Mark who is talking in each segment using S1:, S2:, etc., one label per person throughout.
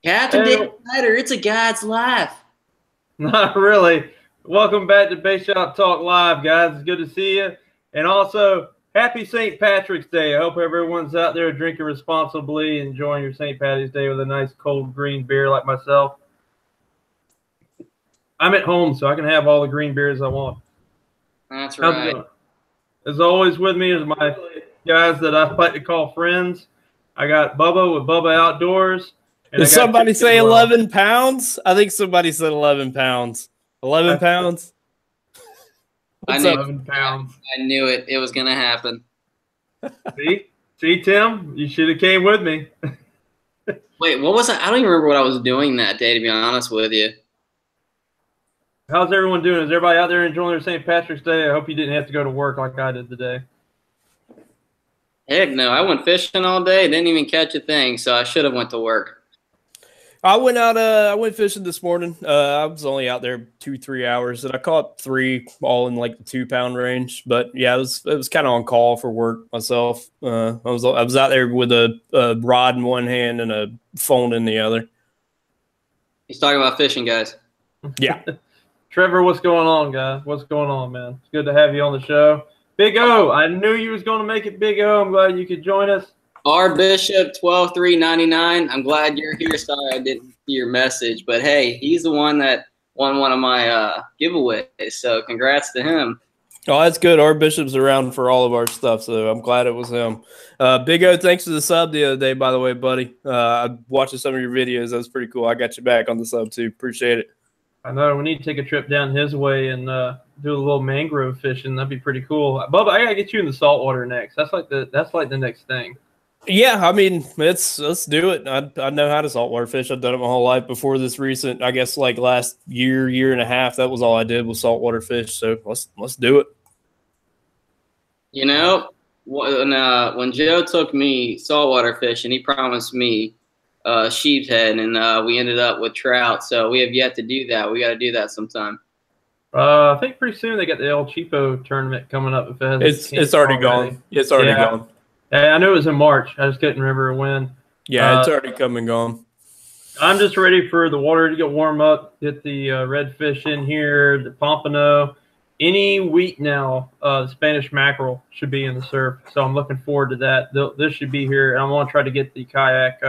S1: Captain David Snyder, it's a guy's life.
S2: Not really. Welcome back to Bait Shop Talk Live, guys. It's good to see you. And also, happy St. Patrick's Day. I hope everyone's out there drinking responsibly, enjoying your St. Patty's Day with a nice cold green beer like myself. I'm at home, so I can have all the green beers I want.
S1: That's right.
S2: As always, with me is my guys that I like to call friends. I got Bubba with Bubba Outdoors.
S3: Did somebody say 11 pounds? I think somebody said 11 pounds. 11 pounds?
S1: I knew 11 pounds. I knew it. It was going to happen.
S2: See, Tim? You should have came with me.
S1: Wait, what was I? I don't even remember what I was doing that day, to be honest with you.
S2: How's everyone doing? Is everybody out there enjoying their St. Patrick's Day? I hope you didn't have to go to work like I did today.
S1: Heck no. I went fishing all day. Didn't even catch a thing, so I should have went to work.
S3: I went out. I went fishing this morning. I was only out there 2-3 hours, and I caught 3, all in like the 2-pound range. But yeah, it was kind of on call for work myself. I was out there with a rod in one hand and a phone in the other.
S1: He's talking about fishing, guys.
S3: Yeah.
S2: Trevor, what's going on, guys? What's going on, man? It's good to have you on the show. Big O, I knew you was going to make it, Big O. I'm glad you could join us.
S1: R Bishop 12399. I'm glad you're here. Sorry I didn't see your message, but hey, he's the one that won one of my giveaways. So congrats to him.
S3: Oh, that's good. R Bishop's around for all of our stuff, so I'm glad it was him. Big O, thanks for the sub the other day, by the way, buddy. I watched some of your videos. That was pretty cool. I got you back on the sub too. Appreciate it.
S2: I know. We need to take a trip down his way and do a little mangrove fishing. That'd be pretty cool. Bubba, I gotta get you in the saltwater next. That's like the next thing.
S3: Yeah, I mean, let's do it. I know how to saltwater fish. I've done it my whole life before this recent. I guess like last year and a half. That was all I did was saltwater fish. So let's do it.
S1: You know, when Joe took me saltwater fishing, he promised me sheep's head, and we ended up with trout. So we have yet to do that. We got to do that sometime.
S2: I think pretty soon they got the El Cheapo tournament coming up. If it hasn't,
S3: it's already gone. It's already gone.
S2: I knew it was in March. I just couldn't remember when.
S3: Yeah, it's already come and gone.
S2: I'm just ready for the water to get warm up, get the redfish in here, the pompano. Any week now, the Spanish mackerel should be in the surf. So I'm looking forward to that. This should be here. And I want to try to get the kayak,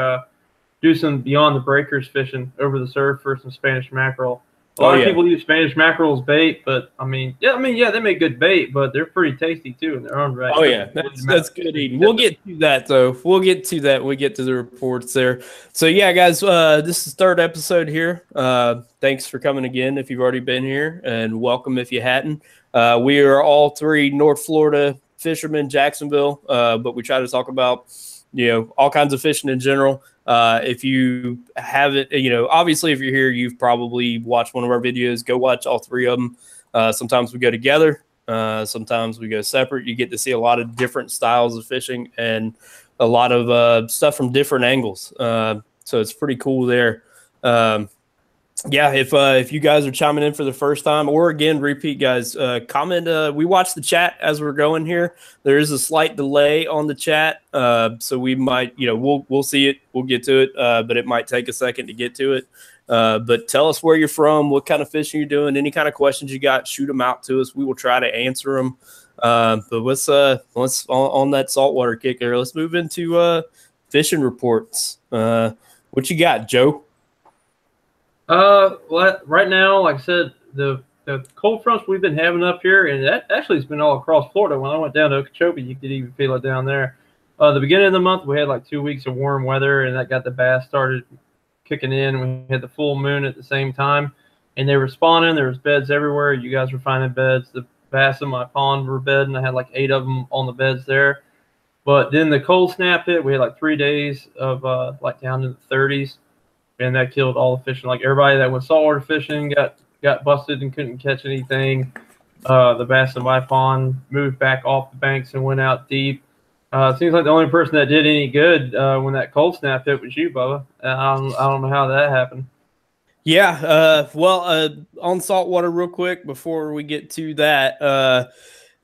S2: do some beyond the breakers fishing over the surf for some Spanish mackerel. A lot of people use Spanish mackerel as bait, but I mean, they make good bait, but they're pretty tasty too in their own right.
S3: Oh yeah, that's good eating. We'll get to that though. We'll get to that when we get to the reports there. So yeah, guys, this is the 3rd episode here. Thanks for coming again if you've already been here, and welcome if you hadn't. We are all 3 North Florida fishermen, Jacksonville, but we try to talk about all kinds of fishing in general. If you haven't, obviously if you're here, you've probably watched one of our videos. Go watch all 3 of them. Sometimes we go together. Sometimes we go separate. You get to see a lot of different styles of fishing and a lot of stuff from different angles. So it's pretty cool there. Yeah, if you guys are chiming in for the first time, or again, repeat, guys, comment. We watch the chat as we're going here. There is a slight delay on the chat, so we might, we'll see it, we'll get to it, but it might take a second to get to it. But tell us where you're from, what kind of fishing you're doing, any kind of questions you got, shoot them out to us. We will try to answer them. But let's on that saltwater kick there. Let's move into fishing reports. What you got, Joe?
S2: Right now, like I said, the cold fronts we've been having up here, and that actually has been all across Florida. When I went down to Okeechobee, you could even feel it down there. The beginning of the month, we had like 2 weeks of warm weather, and that got the bass started kicking in. We had the full moon at the same time, and they were spawning. There was beds everywhere. You guys were finding beds. The bass in my pond were bedding. I had like 8 of them on the beds there. But then the cold snap hit. We had like 3 days of like down in the 30s. And that killed all the fishing. Like everybody that went saltwater fishing got busted and couldn't catch anything. The bass in my pond moved back off the banks and went out deep. It seems like the only person that did any good when that cold snap hit was you, Bubba. I don't know how that happened.
S3: Yeah. On saltwater real quick before we get to that.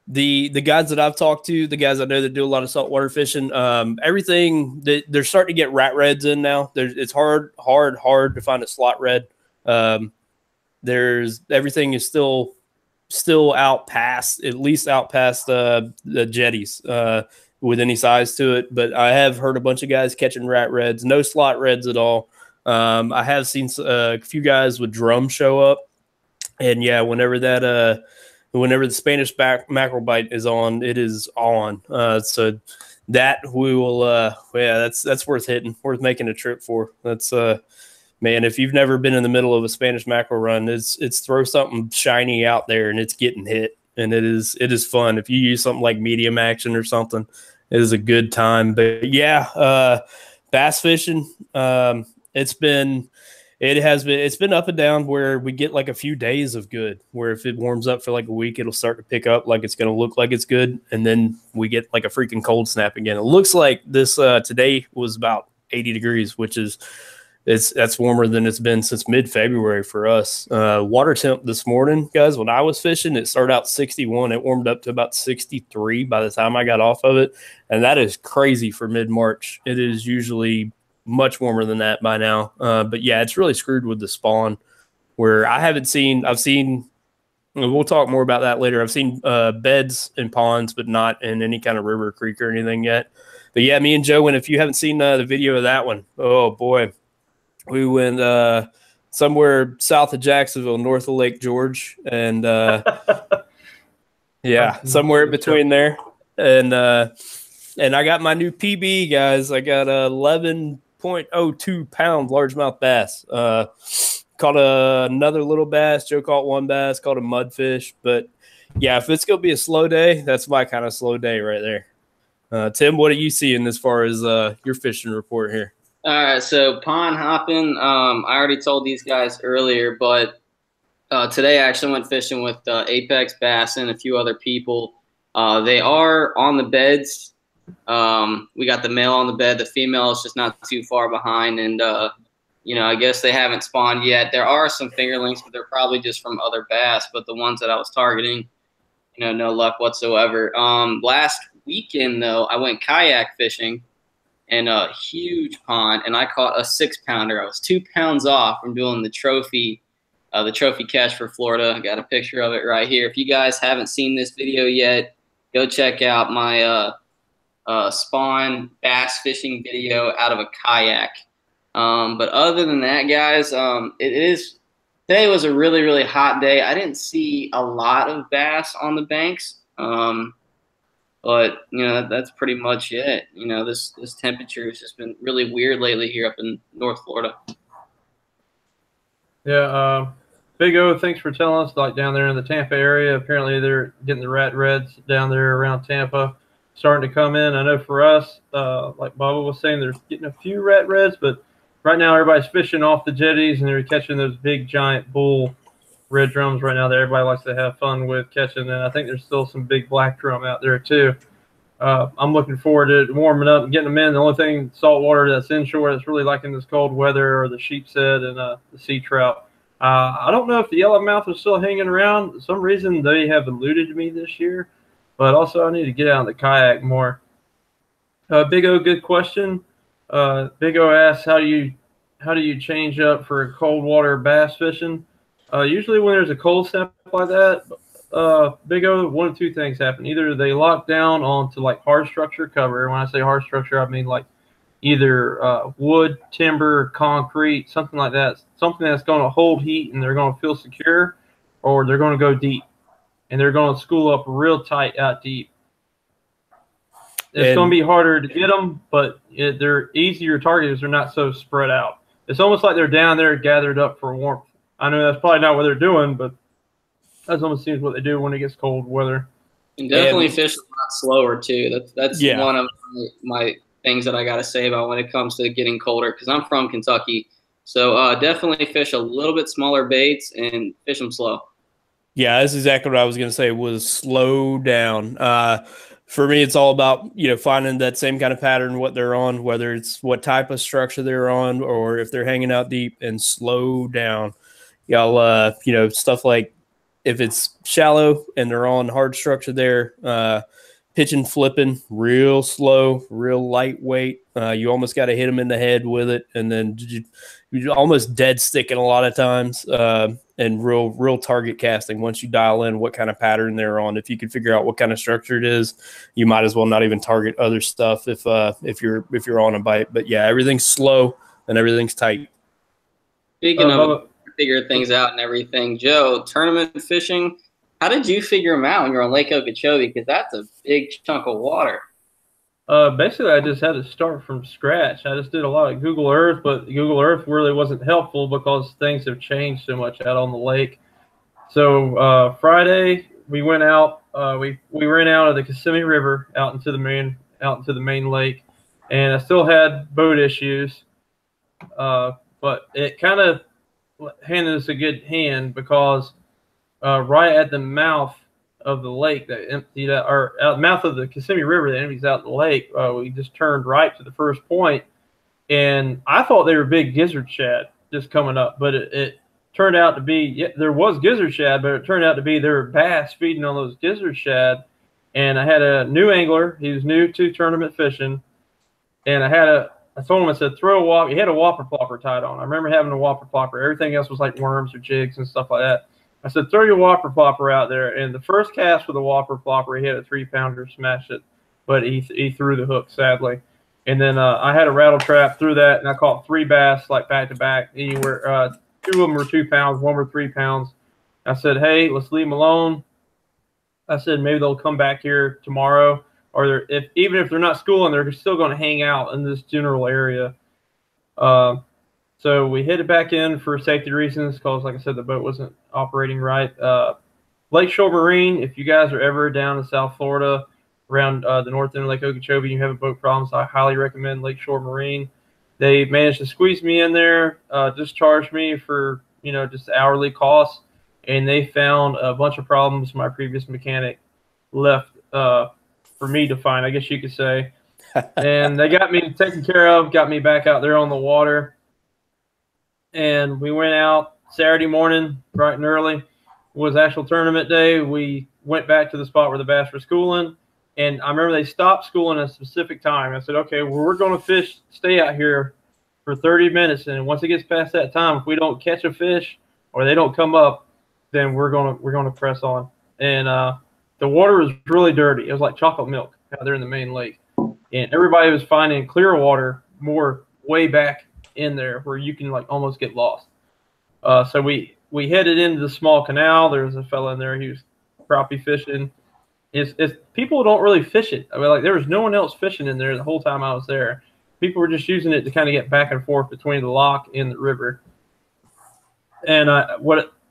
S3: the guys that I've talked to, the guys I know that do a lot of saltwater fishing, everything that they're starting to get rat reds in now. It's hard to find a slot red. There's everything is still out past, at least out past the jetties with any size to it. But I have heard a bunch of guys catching rat reds, no slot reds at all. I have seen a few guys with drums show up, and yeah, whenever the Spanish mackerel bite is on, it is on. So that we will, yeah, that's worth hitting, worth making a trip for. That's man, if you've never been in the middle of a Spanish mackerel run, it's throw something shiny out there and it's getting hit, and it is fun. If you use something like medium action or something, it is a good time. But yeah, bass fishing, it's been up and down, where we get like a few days of good, where if it warms up for like a week, it'll start to pick up, like it's going to look like it's good. And then we get like a freaking cold snap again. It looks like this, today was about 80 degrees, which is, that's warmer than it's been since mid-February for us. Water temp this morning, guys, when I was fishing, it started out 61. It warmed up to about 63 by the time I got off of it. And that is crazy for mid-March. It is usually much warmer than that by now. But yeah, it's really screwed with the spawn, where I've seen, we'll talk more about that later. I've seen beds in ponds, but not in any kind of river or creek or anything yet. But yeah, me and Joe went, if you haven't seen the video of that one, oh boy, we went somewhere south of Jacksonville, north of Lake George. And yeah, somewhere in between there. And I got my new PB, guys. I got 11.02 pound largemouth bass. Caught another little bass. Joe caught one bass. Caught a mudfish. But yeah, if it's gonna be a slow day, that's my kind of slow day right there. Tim, what are you seeing as far as your fishing report here?
S1: All right, so pond hopping. I already told these guys earlier, but today I actually went fishing with Apex Bass and a few other people. They are on the beds. We got the male on the bed. The female is just not too far behind, and you know, I guess they haven't spawned yet. There are some fingerlings, but they're probably just from other bass. But the ones that I was targeting, you know, no luck whatsoever. Last weekend though, I went kayak fishing in a huge pond, and I caught a 6-pounder. I was 2 pounds off from doing the trophy catch for Florida. I got a picture of it right here. If you guys haven't seen this video yet, go check out my spawn bass fishing video out of a kayak. But other than that, guys, today was a really, really hot day. I didn't see a lot of bass on the banks. But, you know, that's pretty much it. You know, this temperature has just been really weird lately here up in North Florida.
S2: Yeah, Big O, thanks for telling us, like down there in the Tampa area, apparently they're getting the rat reds down there around Tampa starting to come in. I know for us, like Bubba was saying, there's getting a few rat reds, but right now everybody's fishing off the jetties and they're catching those big giant bull red drums right now that everybody likes to have fun with catching. And I think there's still some big black drum out there too. I'm looking forward to warming up and getting them in. The only thing saltwater that's inshore that's really liking this cold weather are the sheepshead and the sea trout. I don't know if the yellowmouth is still hanging around. For some reason they have eluded me this year, but also I need to get out in the kayak more. Big O, good question. Big O asks, how do you change up for cold water bass fishing? Usually when there's a cold snap like that, Big O, one of two things happen. Either they lock down onto like hard structure cover. And when I say hard structure, I mean like either wood, timber, concrete, something like that. Something that's going to hold heat and they're going to feel secure, or they're going to go deep and they're going to school up real tight out deep. It's going to be harder to get them, but they're easier targets. They're not so spread out. It's almost like they're down there gathered up for warmth. I know that's probably not what they're doing, but that's almost seems what they do when it gets cold weather.
S1: And definitely fish a lot slower too. That's one of my things that I got to say about when it comes to getting colder, because I'm from Kentucky. So definitely fish a little bit smaller baits and fish them slow.
S3: Yeah, that's exactly what I was going to say, was slow down. For me, it's all about, you know, finding that same kind of pattern, what they're on, whether it's what type of structure they're on or if they're hanging out deep, and slow down. Y'all, you know, stuff like if it's shallow and they're on hard structure there, pitching, flipping, real slow, real lightweight. You almost got to hit them in the head with it, and then you almost dead sticking a lot of times. And real target casting. Once you dial in what kind of pattern they're on, if you can figure out what kind of structure it is, you might as well not even target other stuff if you're on a bite. But yeah, everything's slow and everything's tight.
S1: Speaking of figure things out and everything, Joe, tournament fishing. How did you figure them out when you're on Lake Okeechobee? Because that's a big chunk of water.
S2: Basically, I just had to start from scratch. I just did a lot of Google Earth, but Google Earth really wasn't helpful because things have changed so much out on the lake. So Friday we went out. We ran out of the Kissimmee River out into the main lake, and I still had boat issues, but it kind of handed us a good hand because right at the mouth of the lake that emptied out, or out mouth of the Kissimmee River that empties out the lake, we just turned right to the first point, and I thought they were big gizzard shad just coming up, but it turned out to be, yeah, there was gizzard shad, but it turned out to be there were bass feeding on those gizzard shad. And I had a new angler. He was new to tournament fishing, and I told him, I said, throw a whopper. He had a whopper plopper tied on. I remember having a whopper plopper. Everything else was like worms or jigs and stuff like that. I said, throw your whopper plopper out there. And the first cast with a whopper plopper, he had a 3-pounder, smashed it, but he threw the hook, sadly. And then I had a rattle trap, threw that, and I caught 3 bass like back to back. Anywhere, 2 of them were 2 pounds, 1 were 3 pounds. I said, hey, let's leave them alone. I said maybe they'll come back here tomorrow, or even if they're not schooling, they're still going to hang out in this general area. So we hit it back in for safety reasons because, like I said, the boat wasn't operating right. Lakeshore Marine, if you guys are ever down in South Florida around the north end of Lake Okeechobee and you have boat problems, I highly recommend Lakeshore Marine. They managed to squeeze me in there, discharge me for, just hourly costs, and they found a bunch of problems my previous mechanic left for me to find, I guess you could say. And they got me taken care of, got me back out there on the water. And we went out Saturday morning, bright and early, was actual tournament day. We went back to the spot where the bass were schooling. And I remember they stopped schooling at a specific time. I said, okay, well, we're going to stay out here for 30 minutes. And once it gets past that time, if we don't catch a fish or they don't come up, then we're going to press on. And the water was really dirty. It was like chocolate milk out there in the main lake. And everybody was finding clear water more way back in there where you can like almost get lost. So we headed into the small canal. There was a fella in there. He was crappie fishing. It's people don't really fish it. I mean, like there was no one else fishing in there the whole time I was there. People were just using it to kind of get back and forth between the lock and the river. And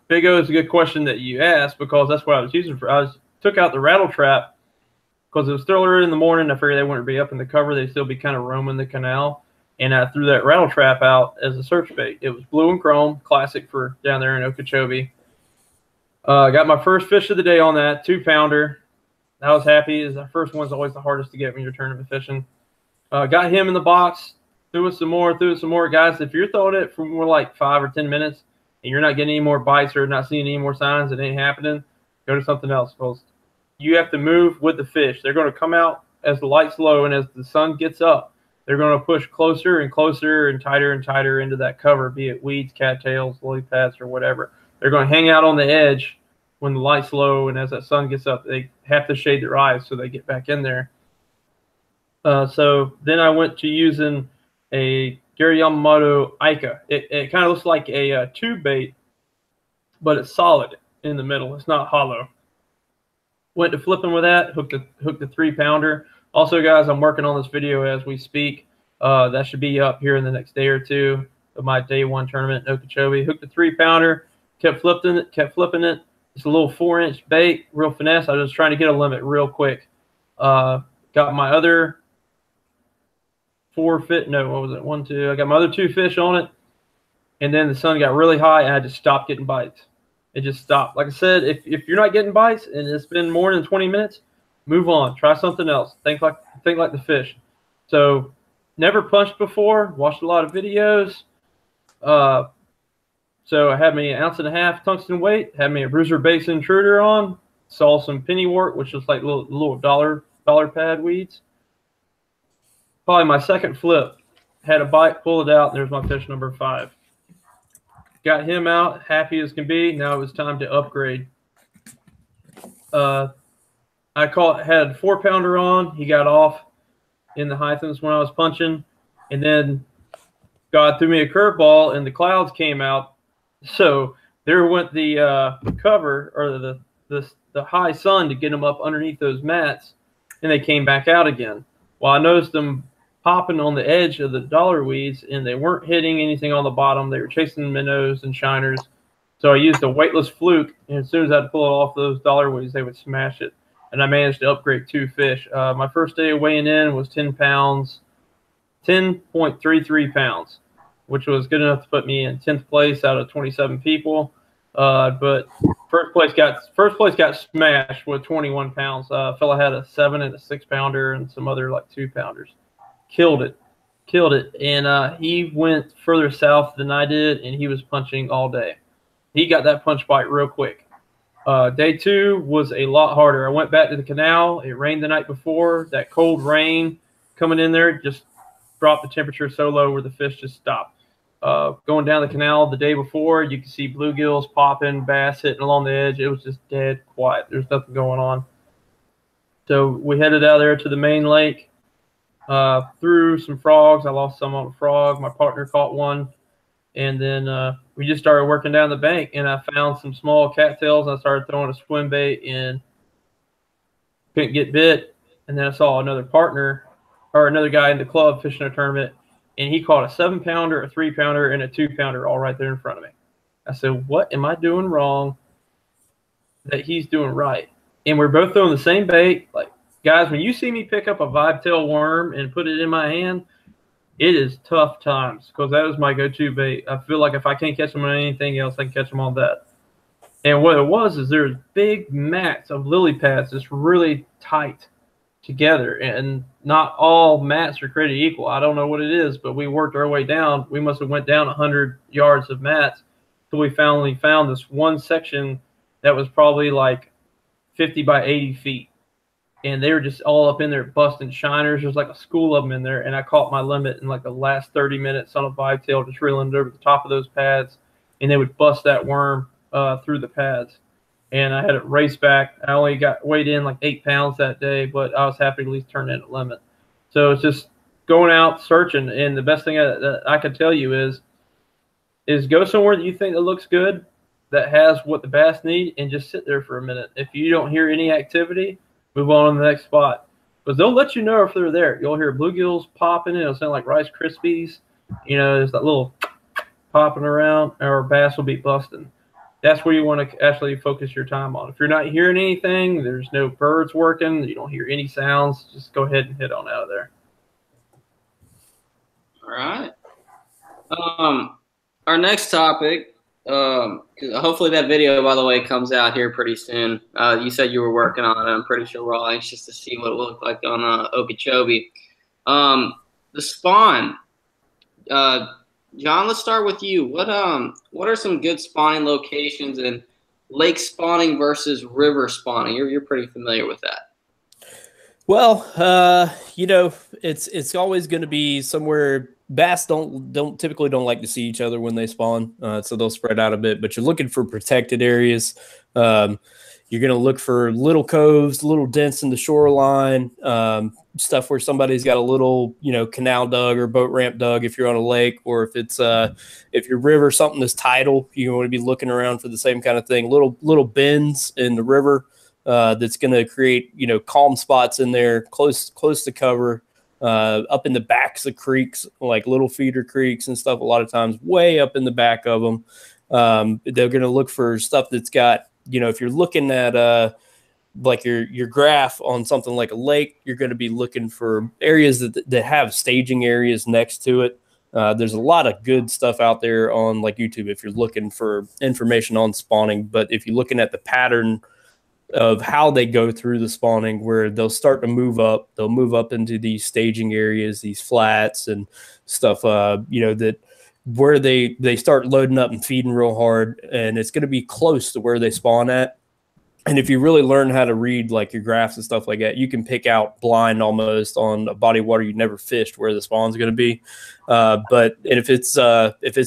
S2: Big O is a good question that you asked because that's what I was using for. Took out the rattle trap because it was still early in the morning. I figured they wouldn't be up in the cover. They'd still be kind of roaming the canal. And I threw that rattle trap out as a search bait. It was blue and chrome, classic for down there in Okeechobee. Got my first fish of the day on that, 2-pounder. I was happy. The first one's always the hardest to get when you're tournament fishing. Got him in the box, threw it some more. Guys, if you're throwing it for more like 5 or 10 minutes and you're not getting any more bites or not seeing any more signs, it ain't happening, go to something else because you have to move with the fish. They're going to come out as the light's low, and as the sun gets up, they're going to push closer and closer and tighter into that cover, be it weeds, cattails, lily pads, or whatever. They're going to hang out on the edge when the light's low, and as that sun gets up, they have to shade their eyes so they get back in there. So then I went to using a Gary Yamamoto Ica. It kind of looks like a tube bait, but it's solid in the middle. It's not hollow. Went to flipping with that, hooked the 3-pounder. Also, guys, I'm working on this video as we speak. That should be up here in the next day or two of my day 1 tournament in Okeechobee. Hooked the 3-pounder, kept flipping it. It's a little 4-inch bait, real finesse. I was just trying to get a limit real quick. Got my other 4 fish. No, what was it? 1, 2. I got my other 2 fish on it, and then the sun got really high, and I just stopped getting bites. It just stopped. Like I said, if you're not getting bites and it's been more than 20 minutes, move on. Try something else. Think like the fish. So, never punched before. Watched a lot of videos. So I had me an 1.5 ounce tungsten weight, had me a Bruiser Baits intruder on, saw some pennywort, which is like little dollar pad weeds. Probably my second flip, had a bite, pulled it out, and there's my fish number 5. Got him out, happy as can be. Now it was time to upgrade. I had 4-pounder on. He got off in the Hythens when I was punching, and then God threw me a curveball, and the clouds came out. So there went the cover, or the high sun, to get them up underneath those mats, and they came back out again. Well, I noticed them popping on the edge of the dollar weeds, and they weren't hitting anything on the bottom. They were chasing minnows and shiners. So I used a weightless fluke, and as soon as I'd pull it off those dollar weeds, they would smash it. And I managed to upgrade 2 fish. My first day of weighing in was 10 pounds, 10.33 pounds, which was good enough to put me in 10th place out of 27 people. But first place got smashed with 21 pounds. Fella had a 7 and a 6-pounder and some other like 2-pounders. Killed it. And he went further south than I did, and he was punching all day. He got that punch bite real quick. Day 2 was a lot harder. I went back to the canal. It rained the night before. That cold rain coming in there just dropped the temperature so low where the fish just stopped. Going down the canal the day before, you could see bluegills popping, bass hitting along the edge. It was just dead quiet. There's nothing going on. So we headed out there to the main lake. Threw some frogs. I lost some on a frog. My partner caught one. And then we just started working down the bank, and I found some small cattails, and I started throwing a swim bait and couldn't get bit. And then I saw another guy in the club fishing a tournament, and he caught a 7-pounder, a 3-pounder, and a 2-pounder all right there in front of me. I said, what am I doing wrong that he's doing right? And we're both throwing the same bait. Like, guys, when you see me pick up a vibe tail worm and put it in my hand, it is tough times, because that is my go-to bait. I feel like if I can't catch them on anything else, I can catch them on that. And what it was is there's big mats of lily pads that's really tight together, and not all mats are created equal. I don't know what it is, but we worked our way down. We must have went down 100 yards of mats until we finally found this one section that was probably like 50 by 80 feet. And they were just all up in there busting shiners. There's like a school of them in there. And I caught my limit in like the last 30 minutes on a vibe tail, just reeling it over the top of those pads. And they would bust that worm through the pads. And I had it race back. I only got weighed in like 8 pounds that day, but I was happy to at least turn in a limit. So it's just going out, searching. And the best thing that I can tell you is go somewhere that you think that looks good, that has what the bass need, and just sit there for a minute. If you don't hear any activity, move on to the next spot. But they'll let you know if they're there. You'll hear bluegills popping. It'll sound like Rice Krispies. You know, there's that little popping around, or bass will be busting. That's where you want to actually focus your time on. If you're not hearing anything, there's no birds working, you don't hear any sounds, just go ahead and hit on out of there.
S1: All right. Our next topic, hopefully that video, by the way, comes out here pretty soon. You said you were working on it. I'm pretty sure we're all anxious to see what it will look like on Okeechobee. The spawn. John, let's start with you. What are some good spawning locations, and lake spawning versus river spawning? You're pretty familiar with that.
S3: Well, you know, it's always going to be somewhere. Bass typically don't like to see each other when they spawn, so they'll spread out a bit. But you're looking for protected areas. You're going to look for little coves, little dents in the shoreline, stuff where somebody's got a little, you know, canal dug or boat ramp dug if you're on a lake, or if your river, something that's tidal, you want to be looking around for the same kind of thing. Little bends in the river that's going to create, you know, calm spots in there, close to cover, up in the backs of creeks, like little feeder creeks and stuff. A lot of times, way up in the back of them, they're going to look for stuff that's got, you know, if you're looking at like your graph on something like a lake, you're going to be looking for areas that have staging areas next to it. There's a lot of good stuff out there on like YouTube if you're looking for information on spawning. But if you're looking at the pattern of how they go through the spawning, where they'll start to they'll move up into these staging areas, these flats and stuff, you know, that where they start loading up and feeding real hard, and it's going to be close to where they spawn at. And if you really learn how to read like your graphs and stuff like that, you can pick out blind almost on a body of water you never fished where the spawn's going to be. But if it's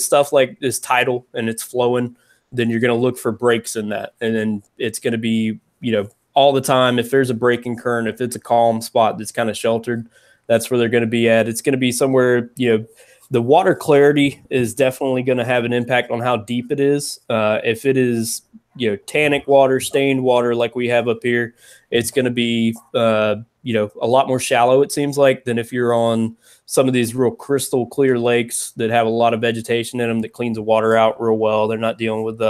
S3: stuff like this tidal and it's flowing, then you're going to look for breaks in that, and then it's going to be, you know, all the time. If there's a breaking current, if it's a calm spot that's kind of sheltered, that's where they're going to be at. It's going to be somewhere, you know, the water clarity is definitely going to have an impact on how deep it is. If it is, you know, tannic water, stained water like we have up here, it's going to be, you know, a lot more shallow, it seems like, than if you're on some of these real crystal clear lakes that have a lot of vegetation in them that cleans the water out real well. They're not dealing with,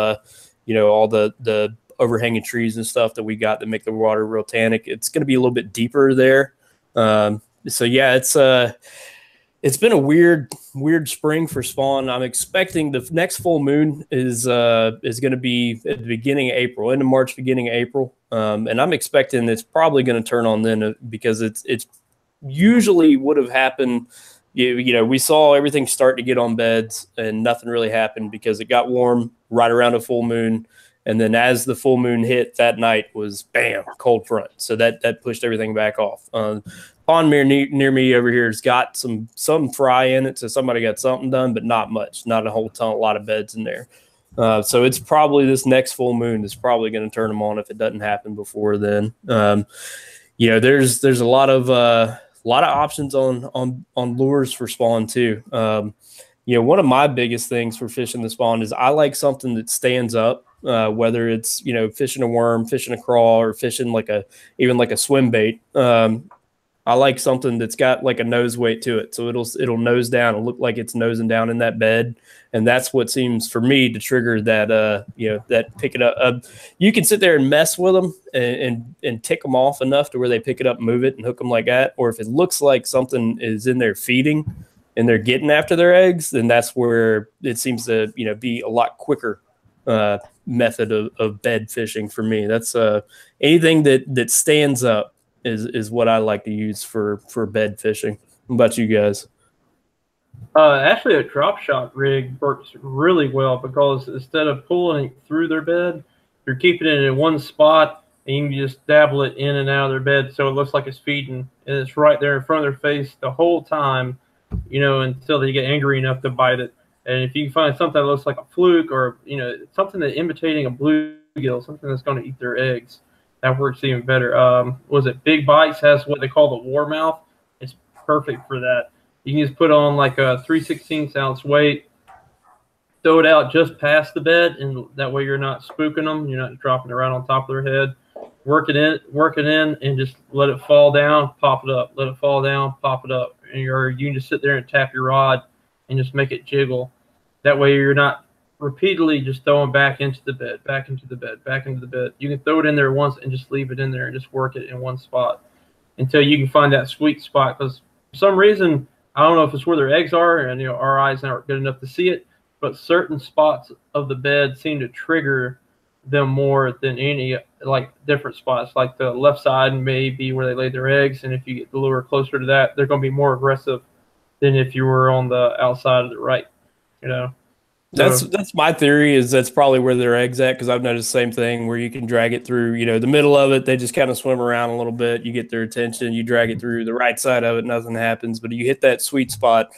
S3: you know, all the overhanging trees and stuff that we got that make the water real tannic. It's going to be a little bit deeper there. So yeah, it's been a weird spring for spawn. I'm expecting the next full moon is going to be at the beginning of April, end of March, beginning of April. And I'm expecting it's probably going to turn on then, because it's usually would have happened. You know, we saw everything start to get on beds and nothing really happened because it got warm right around a full moon. And then as the full moon hit that night was bam, cold front. So that pushed everything back off. Pond near me over here has got some fry in it. So somebody got something done, but not much, not a lot of beds in there. So it's probably this next full moon is probably going to turn them on if it doesn't happen before then. You know, there's a lot of options on lures for spawn too. You know, one of my biggest things for fishing the spawn is I like something that stands up. Whether it's, you know, fishing a worm, fishing a crawl, or fishing even like a swim bait. I like something that's got like a nose weight to it. So it'll nose down and look like it's nosing down in that bed. And that's what seems for me to trigger that, you know, that pick it up. You can sit there and mess with them and tick them off enough to where they pick it up, move it and hook them like that. Or if it looks like something is in there feeding and they're getting after their eggs, then that's where it seems to, you know, be a lot quicker method of bed fishing for me. That's anything that stands up is what I like to use for bed fishing. What about you guys?
S2: Actually, a drop shot rig works really well because instead of pulling it through their bed, you're keeping it in one spot and you can just dabble it in and out of their bed so it looks like it's feeding, and it's right there in front of their face the whole time, you know, until they get angry enough to bite it. And if you can find something that looks like a fluke, or, you know, something that imitating a bluegill, something that's going to eat their eggs, that works even better. Was it Big Bites has what they call the war mouth? It's perfect for that. You can just put on like a 3/16 ounce weight, throw it out just past the bed, and that way you're not spooking them. You're not dropping it right on top of their head. Work it in, and just let it fall down, pop it up. Let it fall down, pop it up. And you can just sit there and tap your rod and just make it jiggle. That way you're not repeatedly just throwing back into the bed, back into the bed, back into the bed. You can throw it in there once and just leave it in there and just work it in one spot until you can find that sweet spot. Because for some reason, I don't know if it's where their eggs are, and, you know, our eyes aren't good enough to see it, but certain spots of the bed seem to trigger them more than any, like, different spots. Like the left side may be where they lay their eggs, and if you get the lure closer to that, they're going to be more aggressive than if you were on the outside of the right, you know.
S3: That's my theory, is that's probably where their eggs at, because I've noticed the same thing where you can drag it through, you know, the middle of it. They just kind of swim around a little bit. You get their attention. You drag it through the right side of it, nothing happens. But you hit that sweet spot,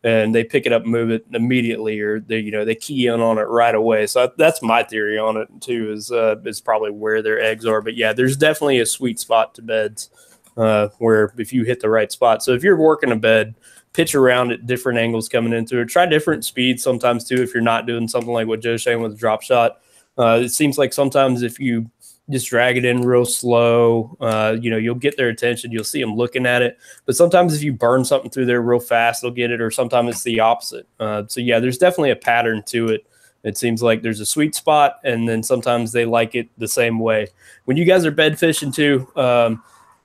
S3: and they pick it up and move it immediately, or they key in on it right away. So that's my theory on it too. Is probably where their eggs are. But yeah, there's definitely a sweet spot to beds where if you hit the right spot. So if you're working a bed, pitch around at different angles coming into it. Try different speeds sometimes too if you're not doing something like what Joe's saying with a drop shot. It seems like sometimes if you just drag it in real slow, you'll get their attention. You'll see them looking at it. But sometimes if you burn something through there real fast, they'll get it, or sometimes it's the opposite. So yeah, there's definitely a pattern to it. It seems like there's a sweet spot, and then sometimes they like it the same way. When you guys are bed fishing too,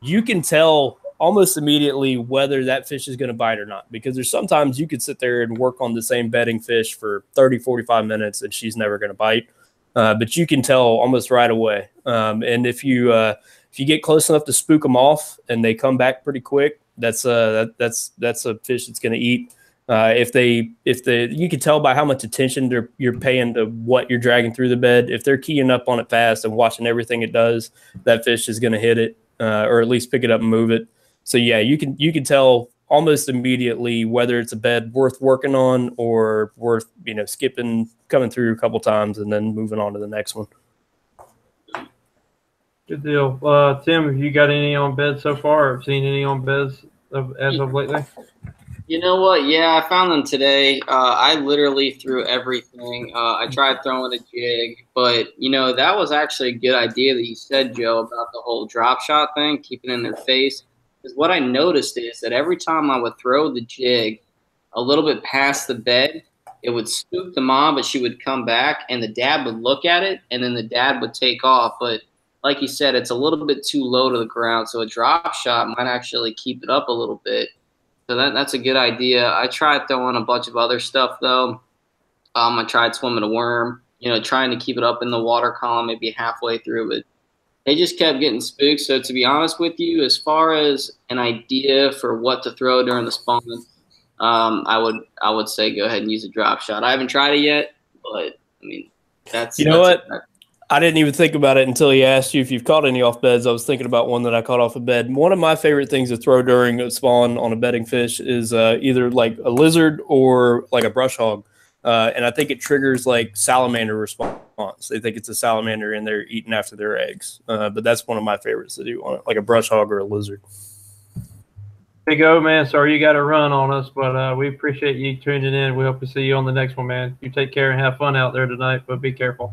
S3: you can tell almost immediately whether that fish is going to bite or not, because there's sometimes you could sit there and work on the same bedding fish for 30, 45 minutes and she's never going to bite. But you can tell almost right away. And if you get close enough to spook them off and they come back pretty quick, that's a fish that's going to eat. You can tell by how much attention you're paying to what you're dragging through the bed. If they're keying up on it fast and watching everything it does, that fish is going to hit it, or at least pick it up and move it. So yeah, you can tell almost immediately whether it's a bed worth working on or worth skipping, coming through a couple times, and then moving on to the next one.
S2: Good deal. Tim, have you got any on beds so far, or seen any on beds as of lately?
S1: You know what? Yeah, I found them today. I literally threw everything. I tried throwing a jig, but that was actually a good idea that you said, Joe, about the whole drop shot thing, keeping it in their face. Because what I noticed is that every time I would throw the jig a little bit past the bed, it would spook the mom, but she would come back, and the dad would look at it, and then the dad would take off. But like you said, it's a little bit too low to the ground, so a drop shot might actually keep it up a little bit. So that's a good idea. I tried throwing a bunch of other stuff, though. I tried swimming a worm, trying to keep it up in the water column, maybe halfway through, but they just kept getting spooked. So to be honest with you, as far as an idea for what to throw during the spawn, I would say go ahead and use a drop shot. I haven't tried it yet, but I mean, that's
S3: what? I didn't even think about it until he asked you if you've caught any off beds. I was thinking about one that I caught off a bed. One of my favorite things to throw during a spawn on a bedding fish is either like a lizard or like a brush hog. And I think it triggers like salamander response. They think it's a salamander and they're eating after their eggs. But that's one of my favorites to do on it, like a brush hog or a lizard.
S2: Big O, man. Sorry you got to run on us, but we appreciate you tuning in. We hope to see you on the next one, man. You take care and have fun out there tonight, but be careful.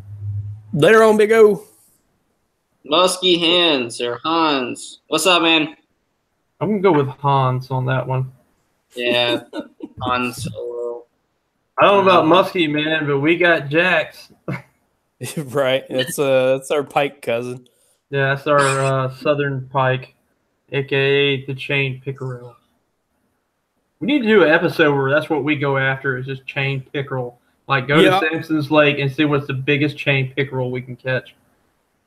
S3: Later on, Big O.
S1: Musky Hans or Hans. What's up, man?
S2: I'm going to go with Hans on that one.
S1: Yeah, Hans Solo.
S2: I don't know about Musky, man, but we got Jax.
S3: Right. That's our pike cousin.
S2: Yeah, that's our southern pike, a.k.a. the chain pickerel. We need to do an episode where that's what we go after is just chain pickerel. Like, go to Sampson's Lake and see what's the biggest chain pickerel we can catch.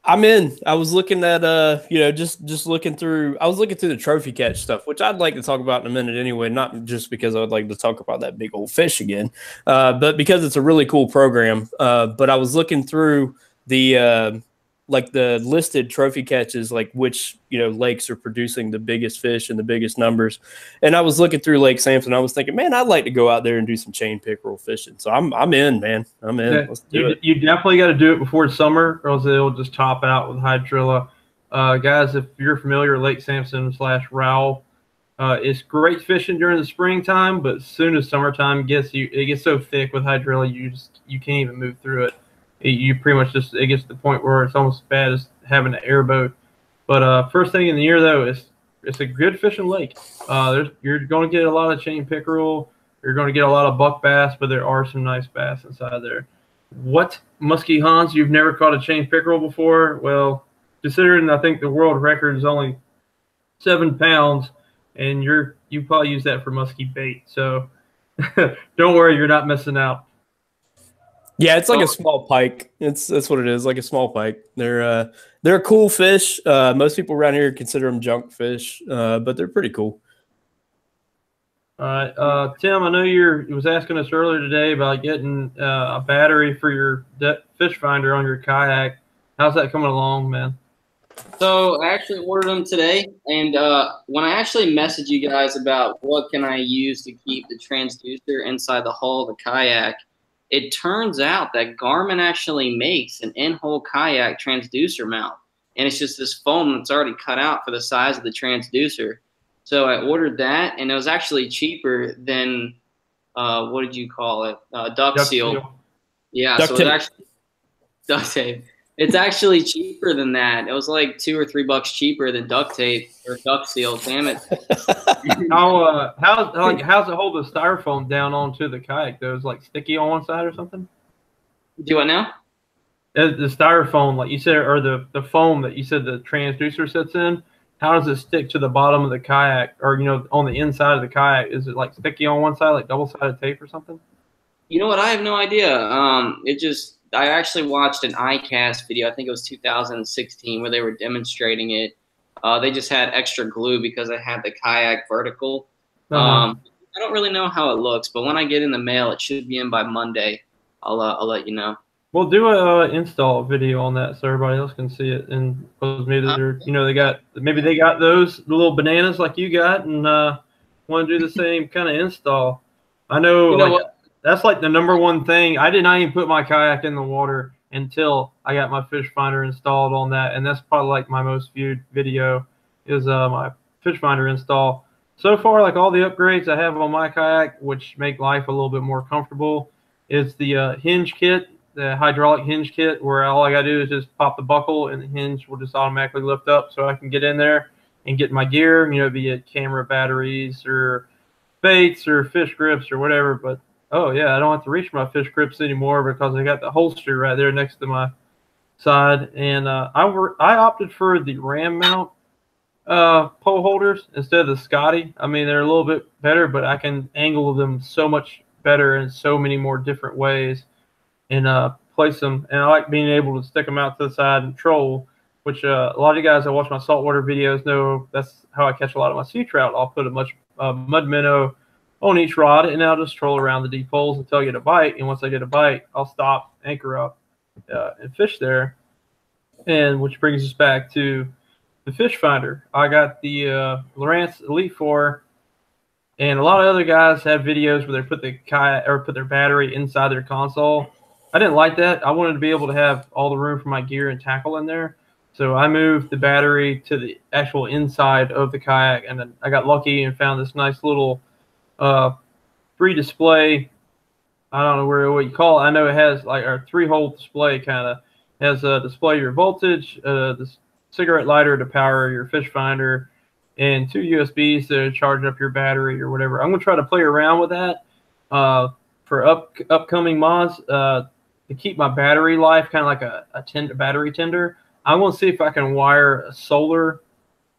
S3: I'm in. I was looking at, just looking through. I was looking through the trophy catch stuff, which I'd like to talk about in a minute anyway, not just because I would like to talk about that big old fish again, but because it's a really cool program. But I was looking through the listed trophy catches, like which lakes are producing the biggest fish and the biggest numbers. And I was looking through Lake Sampson. I was thinking, man, I'd like to go out there and do some chain pickerel fishing. So I'm in, man. I'm in.
S2: Yeah,
S3: let's do it.
S2: You definitely got to do it before summer, or else it'll just top out with hydrilla. Guys, if you're familiar, Lake Sampson / Rowell, it's great fishing during the springtime, but as soon as summertime it gets so thick with hydrilla, you can't even move through it. You pretty much it gets to the point where it's almost as bad as having an airboat. But first thing in the year, though, it's a good fishing lake. You're going to get a lot of chain pickerel. You're going to get a lot of buck bass, but there are some nice bass inside there. What, Muskie Hans, you've never caught a chain pickerel before? Well, considering I think the world record is only 7 pounds, and you probably use that for muskie bait. So don't worry, you're not missing out.
S3: Yeah, it's like a small pike. That's what it is, like a small pike. They're a cool fish. Most people around here consider them junk fish, but they're pretty cool.
S2: All right, Tim, I know you was asking us earlier today about getting a battery for your fish finder on your kayak. How's that coming along, man?
S1: So I actually ordered them today, and when I actually messaged you guys about what can I use to keep the transducer inside the hull of the kayak, it turns out that Garmin actually makes an in-hole kayak transducer mount, and it's just this foam that's already cut out for the size of the transducer. So I ordered that, and it was actually cheaper than what did you call it? Duck seal. Yeah,
S3: duct
S1: so
S3: tape.
S1: it's actually duct tape. It's actually cheaper than that. It was like $2 or $3 cheaper than duct tape or duck seal. Damn it!
S2: How's it hold the styrofoam down onto the kayak? Though, is like sticky on one side or something?
S1: Do what now?
S2: The styrofoam, like you said, or the foam that you said the transducer sits in. How does it stick to the bottom of the kayak, or on the inside of the kayak? Is it like sticky on one side, like double-sided tape or something?
S1: You know what? I have no idea. I actually watched an iCast video. I think it was 2016 where they were demonstrating it. They just had extra glue because I had the kayak vertical. I don't really know how it looks, but when I get in the mail, it should be in by Monday. I'll let you know.
S2: We'll do a install video on that so everybody else can see it, and because maybe they're, maybe they got those the little bananas like you got, and want to do the same kind of install. I know, that's like the number one thing. I did not even put my kayak in the water until I got my fish finder installed on that, and that's probably like my most viewed video is my fish finder install. So far, like all the upgrades I have on my kayak, which make life a little bit more comfortable, is the hinge kit. The hydraulic hinge kit, where all I gotta do is just pop the buckle and the hinge will just automatically lift up so I can get in there and get my gear, be it camera batteries or baits or fish grips or whatever. But oh yeah, I don't have to reach my fish grips anymore because I got the holster right there next to my side. And I opted for the ram mount pole holders instead of the Scotty. I mean, they're a little bit better, but I can angle them so much better in so many more different ways and place them. And I like being able to stick them out to the side and troll, which a lot of you guys that watch my saltwater videos know that's how I catch a lot of my sea trout. I'll put a mud minnow on each rod, and I'll just troll around the deep holes until I get a bite. And once I get a bite, I'll stop, anchor up, and fish there. And which brings us back to the fish finder. I got the Lowrance Elite 4. And a lot of other guys have videos where they put the kayak or put their battery inside their console. I didn't like that. I wanted to be able to have all the room for my gear and tackle in there. So I moved the battery to the actual inside of the kayak, and then I got lucky and found this nice little free display. I don't know what you call it. I know it has like a 3-hole display, kind of has a display your voltage, the cigarette lighter to power your fish finder, and 2 USBs to charge up your battery or whatever. I'm gonna try to play around with that for upcoming mods. To keep my battery life kind of like a battery tender, I want to see if I can wire a solar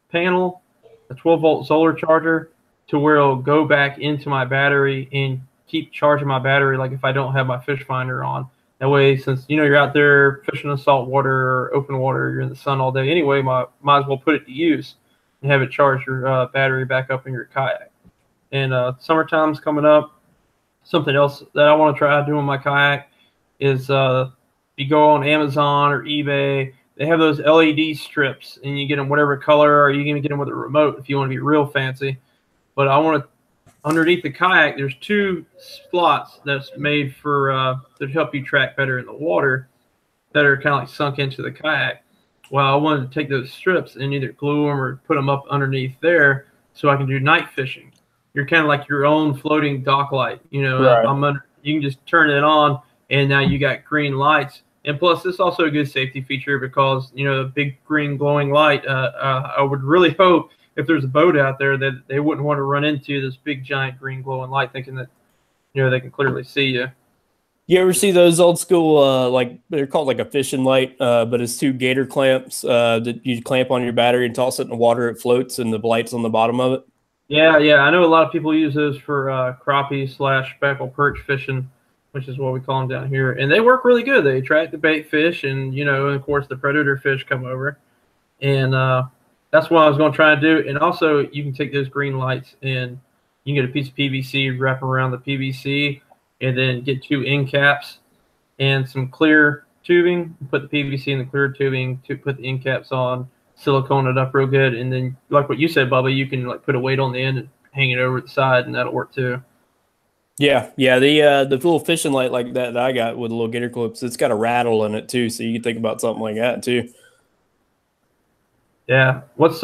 S2: panel, a 12-volt solar charger, to where it'll go back into my battery and keep charging my battery like if I don't have my fish finder on. That way, since you're out there fishing in salt water or open water, you're in the sun all day anyway, might as well put it to use and have it charge your battery back up in your kayak. And summertime's coming up. Something else that I want to try doing my kayak is you go on Amazon or eBay, they have those LED strips, and you get them whatever color, or you can even get them with a remote if you want to be real fancy. But I want to, underneath the kayak, there's 2 slots that's made for to help you track better in the water that are kind of like sunk into the kayak. Well, I wanted to take those strips and either glue them or put them up underneath there so I can do night fishing. You're kind of like your own floating dock light. Right. You can just turn it on, and now you got green lights. And plus, it's also a good safety feature because, the big green glowing light, I would really hope if there's a boat out there that they wouldn't want to run into this big, giant green glowing light thinking that, they can clearly see you.
S3: You ever see those old school, like they're called like a fishing light, but it's 2 gator clamps that you clamp on your battery and toss it in the water, it floats, and the light's on the bottom of it?
S2: Yeah. I know a lot of people use those for crappie/speckled perch fishing, which is what we call them down here. And they work really good. They attract the bait fish, and, and of course the predator fish come over. And that's what I was going to try to do. And also, you can take those green lights and you can get a piece of PVC, wrap around the PVC, and then get 2 end caps and some clear tubing. Put the PVC in the clear tubing to put the end caps on, silicone it up real good, and then like what you said, Bubba, you can like put a weight on the end and hang it over the side, and that'll work too.
S3: Yeah. The little fishing light like that I got with the little gator clips, it's got a rattle in it too, so you can think about something like that too.
S2: Yeah. What's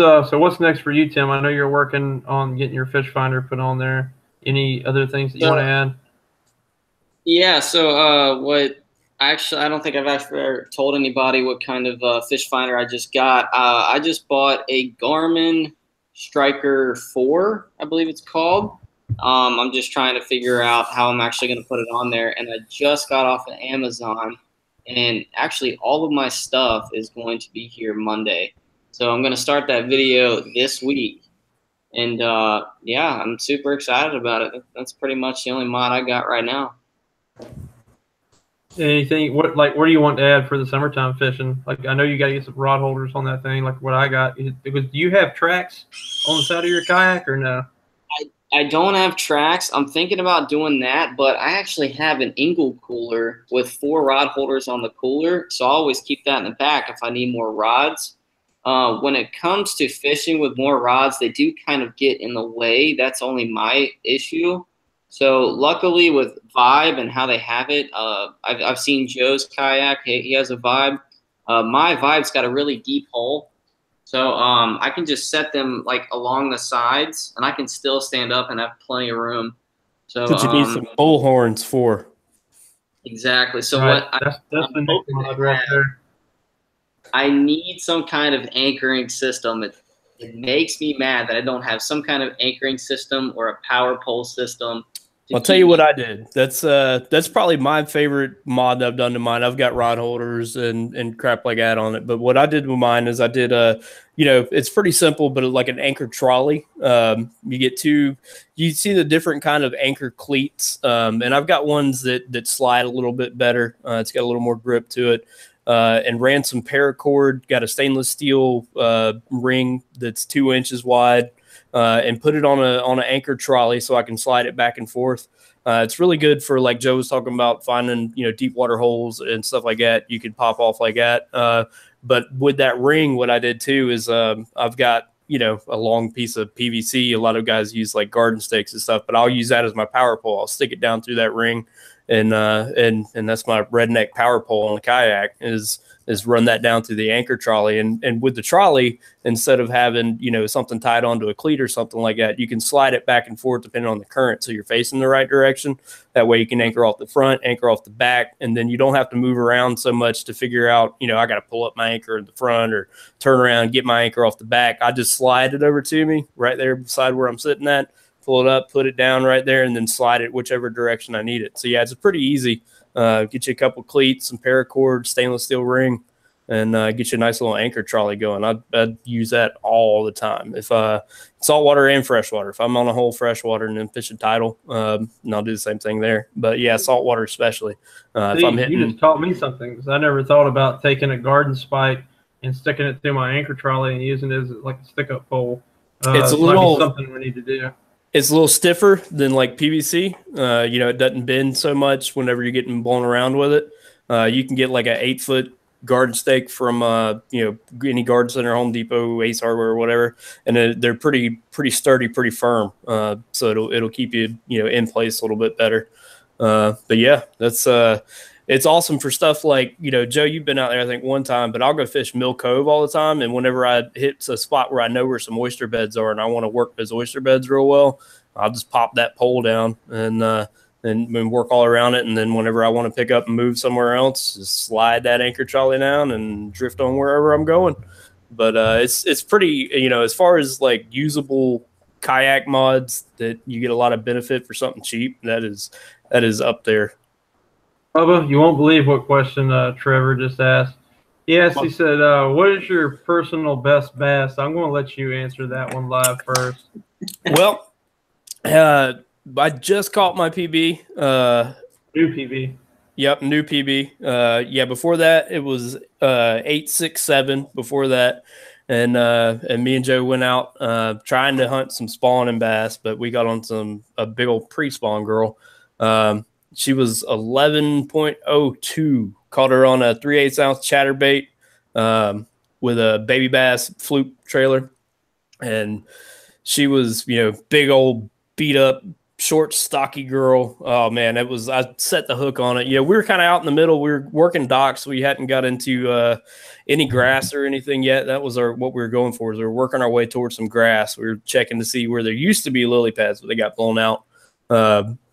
S2: next for you, Tim? I know you're working on getting your fish finder put on there. Any other things that you want to add?
S1: Yeah. So I don't think I've actually told anybody what kind of fish finder I just got. I just bought a Garmin Striker 4, I believe it's called. I'm just trying to figure out how I'm actually going to put it on there. And I just got off of Amazon, and actually all of my stuff is going to be here Monday. So I'm going to start that video this week. And yeah, I'm super excited about it. That's pretty much the only mod I got right now.
S2: Anything, where do you want to add for the summertime fishing? Like, I know you got to get some rod holders on that thing, like what I got. Do you have tracks on the side of your kayak or no?
S1: I don't have tracks. I'm thinking about doing that, but I actually have an Ingle cooler with 4 rod holders on the cooler, so I'll always keep that in the back if I need more rods. When it comes to fishing with more rods, they do kind of get in the way. That's only my issue. So luckily with Vibe and how they have it, I've seen Joe's kayak. He has a Vibe. My Vibe's got a really deep hole. So I can just set them like along the sides, and I can still stand up and have plenty of room. So
S3: What you need some bullhorns for.
S1: exactly. So
S2: right.
S1: what
S2: That's the next mod right there.
S1: I need some kind of anchoring system. It makes me mad that I don't have some kind of anchoring system or a power pole system.
S3: I'll tell you what I did. That's probably my favorite mod that I've done to mine. I've got rod holders and crap like that on it. But what I did with mine is I did it's pretty simple, but like an anchor trolley. You get you see the different kind of anchor cleats, and I've got ones that slide a little bit better. It's got a little more grip to it. And ran some paracord, got a stainless steel ring that's 2 inches wide, and put it on an anchor trolley so I can slide it back and forth. It's really good for, like Joe was talking about, finding deep water holes and stuff like that. You can pop off like that. But with that ring, what I did too is I've got a long piece of PVC. A lot of guys use like garden stakes and stuff, but I'll use that as my power pole. I'll stick it down through that ring. And that's my redneck power pole on the kayak is run that down through the anchor trolley. And with the trolley, instead of having, something tied onto a cleat or something like that, you can slide it back and forth depending on the current. So you're facing the right direction. That way you can anchor off the front, anchor off the back, and then you don't have to move around so much to figure out, I got to pull up my anchor in the front or turn around and get my anchor off the back. I just slide it over to me right there beside where I'm sitting at. Pull it up, put it down right there, and then slide it whichever direction I need it. So, yeah, it's pretty easy. Get you a couple cleats, some paracord, stainless steel ring, and get you a nice little anchor trolley going. I'd use that all the time. If saltwater and freshwater. If I'm on a whole freshwater and then fishing tidal, and I'll do the same thing there. But, yeah, saltwater especially. If I'm hitting,
S2: you just taught me something because I never thought about taking a garden spike and sticking it through my anchor trolley and using it as like a stick-up pole.
S3: It's a little
S2: something we need to do.
S3: It's a little stiffer than like PVC. It doesn't bend so much whenever you're getting blown around with it. You can get like an 8-foot garden stake from any garden center, Home Depot, Ace Hardware, or whatever, and they're pretty sturdy, pretty firm. So it'll keep you in place a little bit better. But yeah, that's it's awesome for stuff like, Joe, you've been out there, I think, one time, but I'll go fish Mill Cove all the time. And whenever I hit a spot where I know where some oyster beds are and I want to work those oyster beds real well, I'll just pop that pole down and work all around it. And then whenever I want to pick up and move somewhere else, just slide that anchor trolley down and drift on wherever I'm going. But it's pretty, as far as like usable kayak mods that you get a lot of benefit for something cheap, that is up there.
S2: Bubba, you won't believe what question Trevor just asked. Yes, he said, what is your personal best bass? I'm going to let you answer that one live first.
S3: Well, I just caught my PB.
S2: New PB.
S3: Yep, new PB. Before that, it was 867 before that. And me and Joe went out trying to hunt some spawning bass, but we got on a big old pre-spawn girl. She was 11.02. Caught her on a 3/8 ounce chatterbait with a baby bass fluke trailer. And she was, big old beat up, short, stocky girl. Oh, man, I set the hook on it. We were kind of out in the middle. We were working docks. We hadn't got into any grass or anything yet. That was what we were going for. We were working our way towards some grass. We were checking to see where there used to be lily pads, but they got blown out.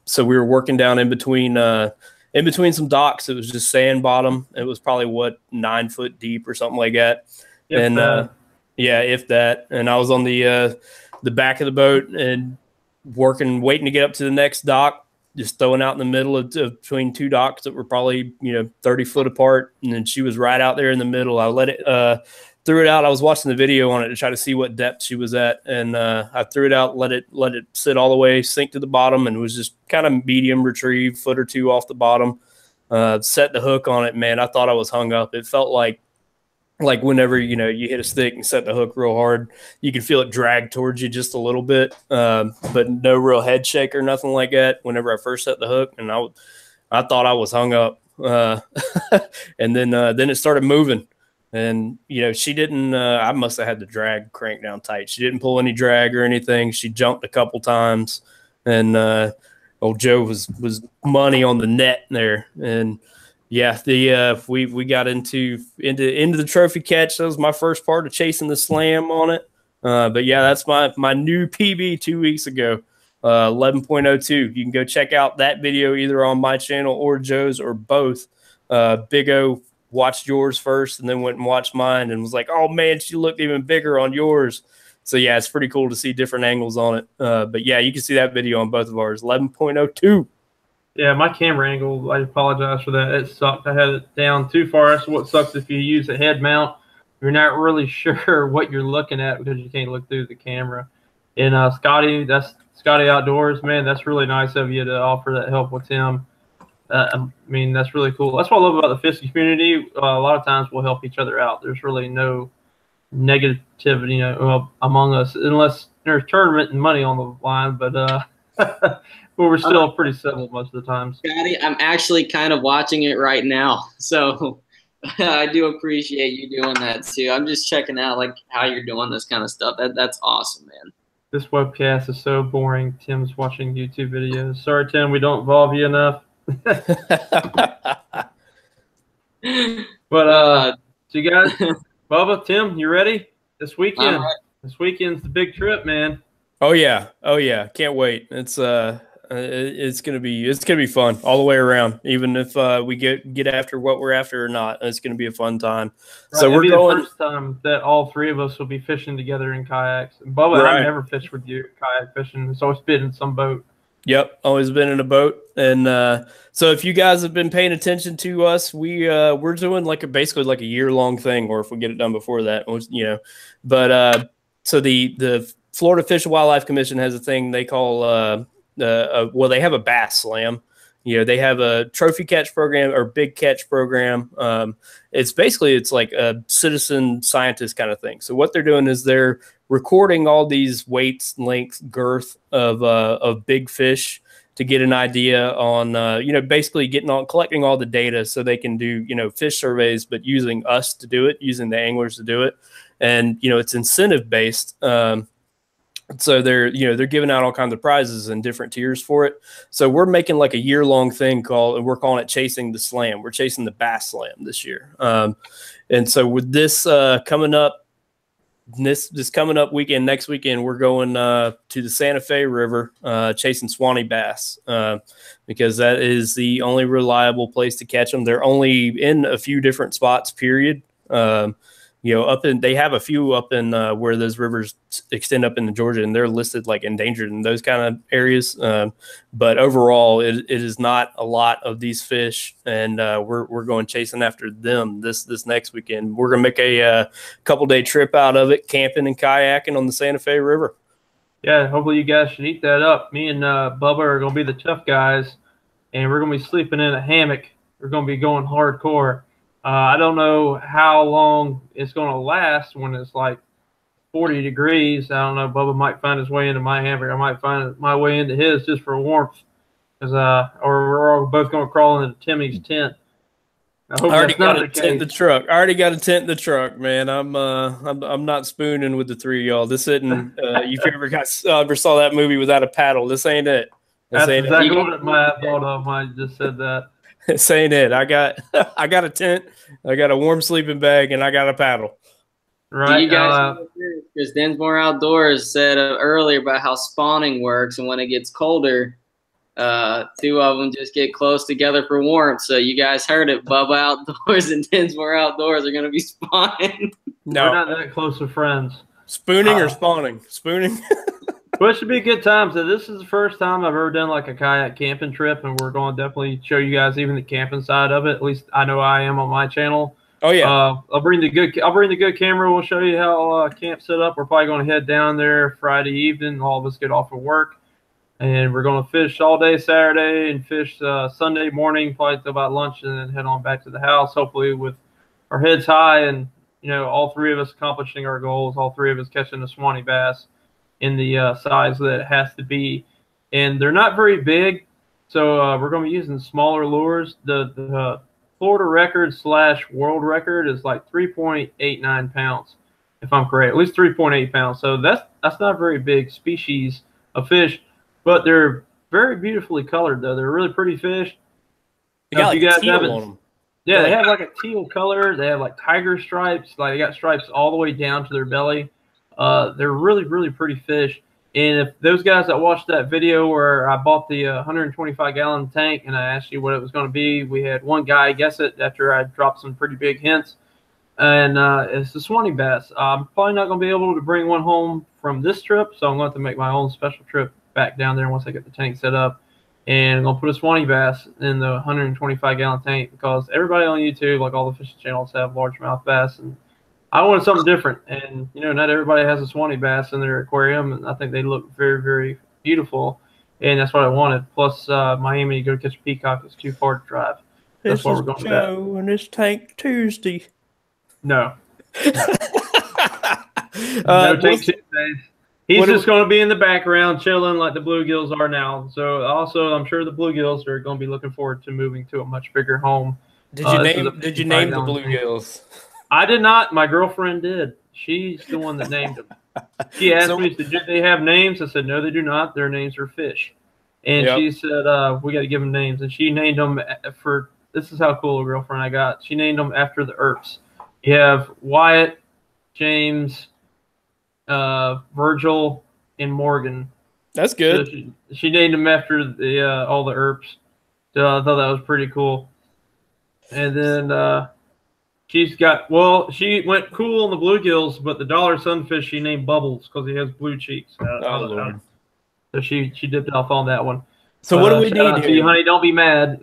S3: So we were working down in between some docks. It was just sand bottom. It was probably 9 foot deep or something like that. If that. And I was on the back of the boat and waiting to get up to the next dock, just throwing out in the middle of between two docks that were probably 30 foot apart. And then she was right out there in the middle. I let it threw it out. I was watching the video on it to try to see what depth she was at, and I threw it out, let it sit all the way, sink to the bottom, and was just kind of medium retrieve, foot or two off the bottom. Set the hook on it, man. I thought I was hung up. It felt like like whenever, you know, you hit a stick and set the hook real hard, you can feel it drag towards you just a little bit, but no real head shake or nothing like that whenever I first set the hook. And I thought I was hung up. And then it started moving. And, you know, she didn't, I must have had the drag cranked down tight. She didn't pull any drag or anything. She jumped a couple times. And old Joe was money on the net there. And, yeah, we got into the trophy catch. That was my first part of chasing the slam on it. But yeah, that's my new PB 2 weeks ago, 11.02. You can go check out that video either on my channel or Joe's or both. Big O watched yours first and then went and watched mine and was like, "Oh man, she looked even bigger on yours." So yeah, it's pretty cool to see different angles on it. But yeah, you can see that video on both of ours, 11.02.
S2: Yeah, my camera angle, I apologize for that. It sucked. I had it down too far. That's what sucks if you use a head mount. You're not really sure what you're looking at because you can't look through the camera. And Scotty, that's Scotty Outdoors, man. That's really nice of you to offer that help with him. I mean, that's really cool. That's what I love about the fishing community. A lot of times we'll help each other out. There's really no negativity, you know, among us, unless there's tournament and money on the line. But but we're still pretty civil most of the time.
S1: Scotty, I'm actually kind of watching it right now, so I do appreciate you doing that too. I'm just checking out like how you're doing this kind of stuff. That's awesome, man.
S2: This webcast is so boring. Tim's watching YouTube videos. Sorry, Tim, we don't involve you enough. But so you guys, Bubba, Tim, you ready? This weekend.
S1: Right.
S2: This weekend's the big trip, man.
S3: Oh yeah, can't wait. It's gonna be fun all the way around. Even if we get after what we're after or not, it's gonna be a fun time.
S2: Right,
S3: so we're going.
S2: The first time that all three of us will be fishing together in kayaks. And Bubba,
S3: right.
S2: I've never fished with you kayak fishing. It's always been in some boat.
S3: Yep, always been in a boat. And so if you guys have been paying attention to us, we're doing basically like a year-long thing, or if we get it done before that, you know. But so the Florida Fish and Wildlife Commission has a thing they call well, they have a bass slam. You know, they have a trophy catch program or big catch program. It's like a citizen scientist kind of thing. So what they're doing is they're recording all these weights, length, girth of big fish to get an idea on, you know, basically collecting all the data so they can do, you know, fish surveys, but using us to do it, using the anglers to do it. And, you know, it's incentive based. So they're giving out all kinds of prizes and different tiers for it. So we're making like a year-long thing and we're calling it Chasing the Slam. We're chasing the bass slam this year. And so with this coming up, this coming up weekend, next weekend, we're going to the Santa Fe River chasing Swanee bass because that is the only reliable place to catch them. They're only in a few different spots, period. You know, they have a few up in where those rivers extend up into Georgia, and they're listed like endangered in those kind of areas. But overall, it is not a lot of these fish, and we're going chasing after them this next weekend. We're gonna make a couple-day trip out of it, camping and kayaking on the Santa Fe River.
S2: Yeah, hopefully you guys should eat that up. Me and Bubba are gonna be the tough guys, and we're gonna be sleeping in a hammock. We're gonna be going hardcore. I don't know how long it's going to last when it's like 40 degrees. I don't know. Bubba might find his way into my hammock. I might find my way into his just for warmth. Or we're all both going to crawl into Timmy's tent. I hope
S3: already got a tent in the truck. I already got a tent in the truck, man. I'm not spooning with the three of y'all. This isn't. If you ever saw that movie Without a Paddle, this ain't it.
S2: That's exactly what I thought of when I just said that.
S3: Saying it, I got a tent, I got a warm sleeping bag, and I got a paddle.
S1: Right, you guys, because Dinsmore Outdoors said earlier about how spawning works, and when it gets colder, two of them just get close together for warmth. So you guys heard it, Bubba Outdoors and Dinsmore Outdoors are going to be spawning.
S2: No, we're not that close of friends.
S3: Spooning or spawning? Spooning.
S2: Well, it should be a good time. So this is the first time I've ever done like a kayak camping trip, and we're going to definitely show you guys even the camping side of it. At least I know I am on my channel.
S3: Oh yeah.
S2: I'll bring the good camera. We'll show you how camp set up. We're probably going to head down there Friday evening. All of us get off of work, and we're going to fish all day Saturday and fish Sunday morning, probably till about lunch, and then head on back to the house. Hopefully with our heads high and all three of us accomplishing our goals, all three of us catching a Swanee bass in the size that it has to be. And they're not very big, so we're going to be using smaller lures. The Florida record / world record is like 3.89 pounds, if I'm correct, at least 3.8 pounds. So that's not a very big species of fish, but they're very beautifully colored, though. They're really pretty fish.
S3: They got like teal on them.
S2: Yeah, they have like a teal color. They have like tiger stripes. Like they got stripes all the way down to their belly. They're really, really pretty fish. And if those guys that watched that video where I bought the 125-gallon tank and I asked you what it was going to be, we had one guy guess it after I dropped some pretty big hints. And it's the Swanee bass. I'm probably not going to be able to bring one home from this trip, so I'm going to have to make my own special trip back down there once I get the tank set up. And I'm going to put a Swanee bass in the 125-gallon tank because everybody on YouTube, like all the fishing channels, have largemouth bass. And I wanted something different. And, not everybody has a Swanee bass in their aquarium. And I think they look very, very beautiful. And that's what I wanted. Plus, Miami, you go catch a peacock. It's too far to drive. That's why we're going to that.
S3: And it's Tank Tuesday.
S2: No. No Tank Tuesdays. He's just going to be in the background chilling like the bluegills are now. So also, I'm sure the bluegills are going to be looking forward to moving to a much bigger home.
S3: Did you name the bluegills?
S2: I did not. My girlfriend did. She's the one that named them. She asked me, do they have names? I said, no, they do not. Their names are fish. And she said, we got to give them names. And she named them for, this is how cool a girlfriend I got. She named them after the Earps. You have Wyatt, James, Virgil, and Morgan.
S3: That's good.
S2: So she named them after the all the Earps. So I thought that was pretty cool. And then she went cool on the bluegills, but the dollar sunfish she named Bubbles because he has blue cheeks.
S3: Lord.
S2: So she dipped off on that one.
S3: So what do we need here?
S2: You, honey, don't be mad.